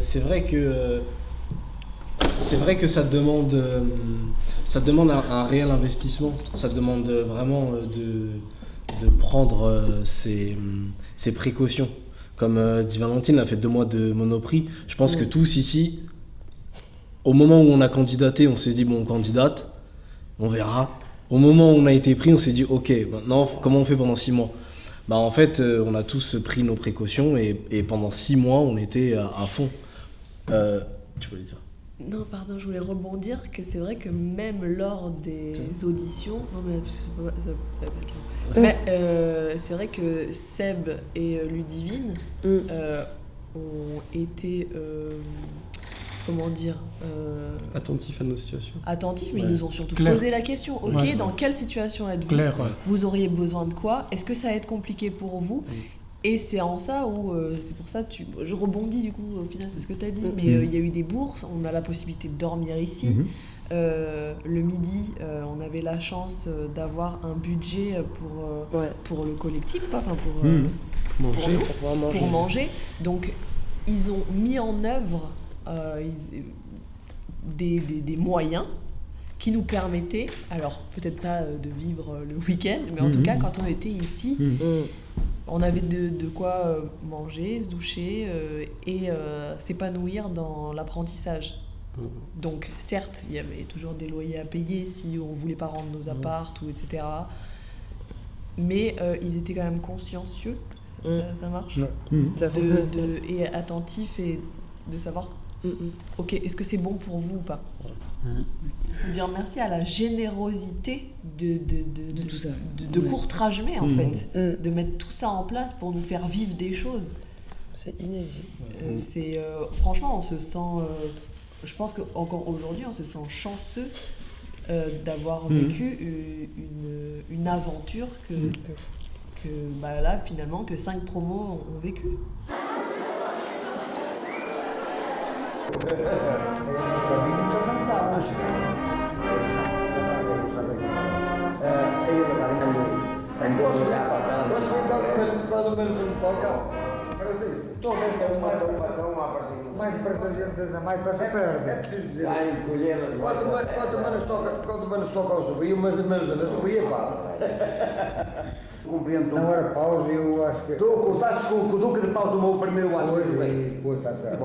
c'est vrai que ça demande un réel investissement. Ça demande vraiment de prendre ses précautions. Comme dit Valentine, elle a fait 2 mois de Monoprix. Je pense que tous ici, au moment où on a candidaté, on s'est dit bon, on candidate, on verra. Au moment où on a été pris, on s'est dit ok, maintenant comment on fait pendant 6 mois ? En fait, on a tous pris nos précautions et pendant 6 mois, on était à fond. Tu voulais dire ? Non, pardon, je voulais rebondir que c'est vrai que même lors des auditions, non mais parce que ça va pas c'est vrai que Seb et Ludivine ont été attentifs à nos situations. Attentifs, mais ils nous ont surtout posé la question. Ok, dans quelle situation êtes-vous ? Vous auriez besoin de quoi ? Est-ce que ça va être compliqué pour vous ? Et c'est en ça où, c'est pour ça, je rebondis du coup, au final c'est ce que tu as dit, mais il y a eu des bourses, on a la possibilité de dormir ici. Le midi, on avait la chance d'avoir un budget pour le collectif, pour manger. Donc ils ont mis en œuvre des moyens qui nous permettaient, alors peut-être pas de vivre le week-end, mais en tout cas quand on était ici, on avait de quoi manger, se doucher et s'épanouir dans l'apprentissage. Donc certes, il y avait toujours des loyers à payer si on ne voulait pas rendre nos apparts, etc. Mais ils étaient quand même consciencieux, ça marche, et attentifs et de savoir, ok, est-ce que c'est bon pour vous ou pas. Il faut dire merci à la générosité de Courtrajmé en fait, de mettre tout ça en place pour nous faire vivre des choses. C'est inédit. Franchement, on se sent, je pense qu'encore aujourd'hui, on se sent chanceux d'avoir vécu une aventure que là, finalement, que 5 promos ont vécu. Mais para se perde. Quanto menos toca ao subir, mas a subir, pá. Compreendo. Não era pausa, eu acho que... Tu cortaste com o Duque de Paus do meu primeiro ano. Pois, está certo.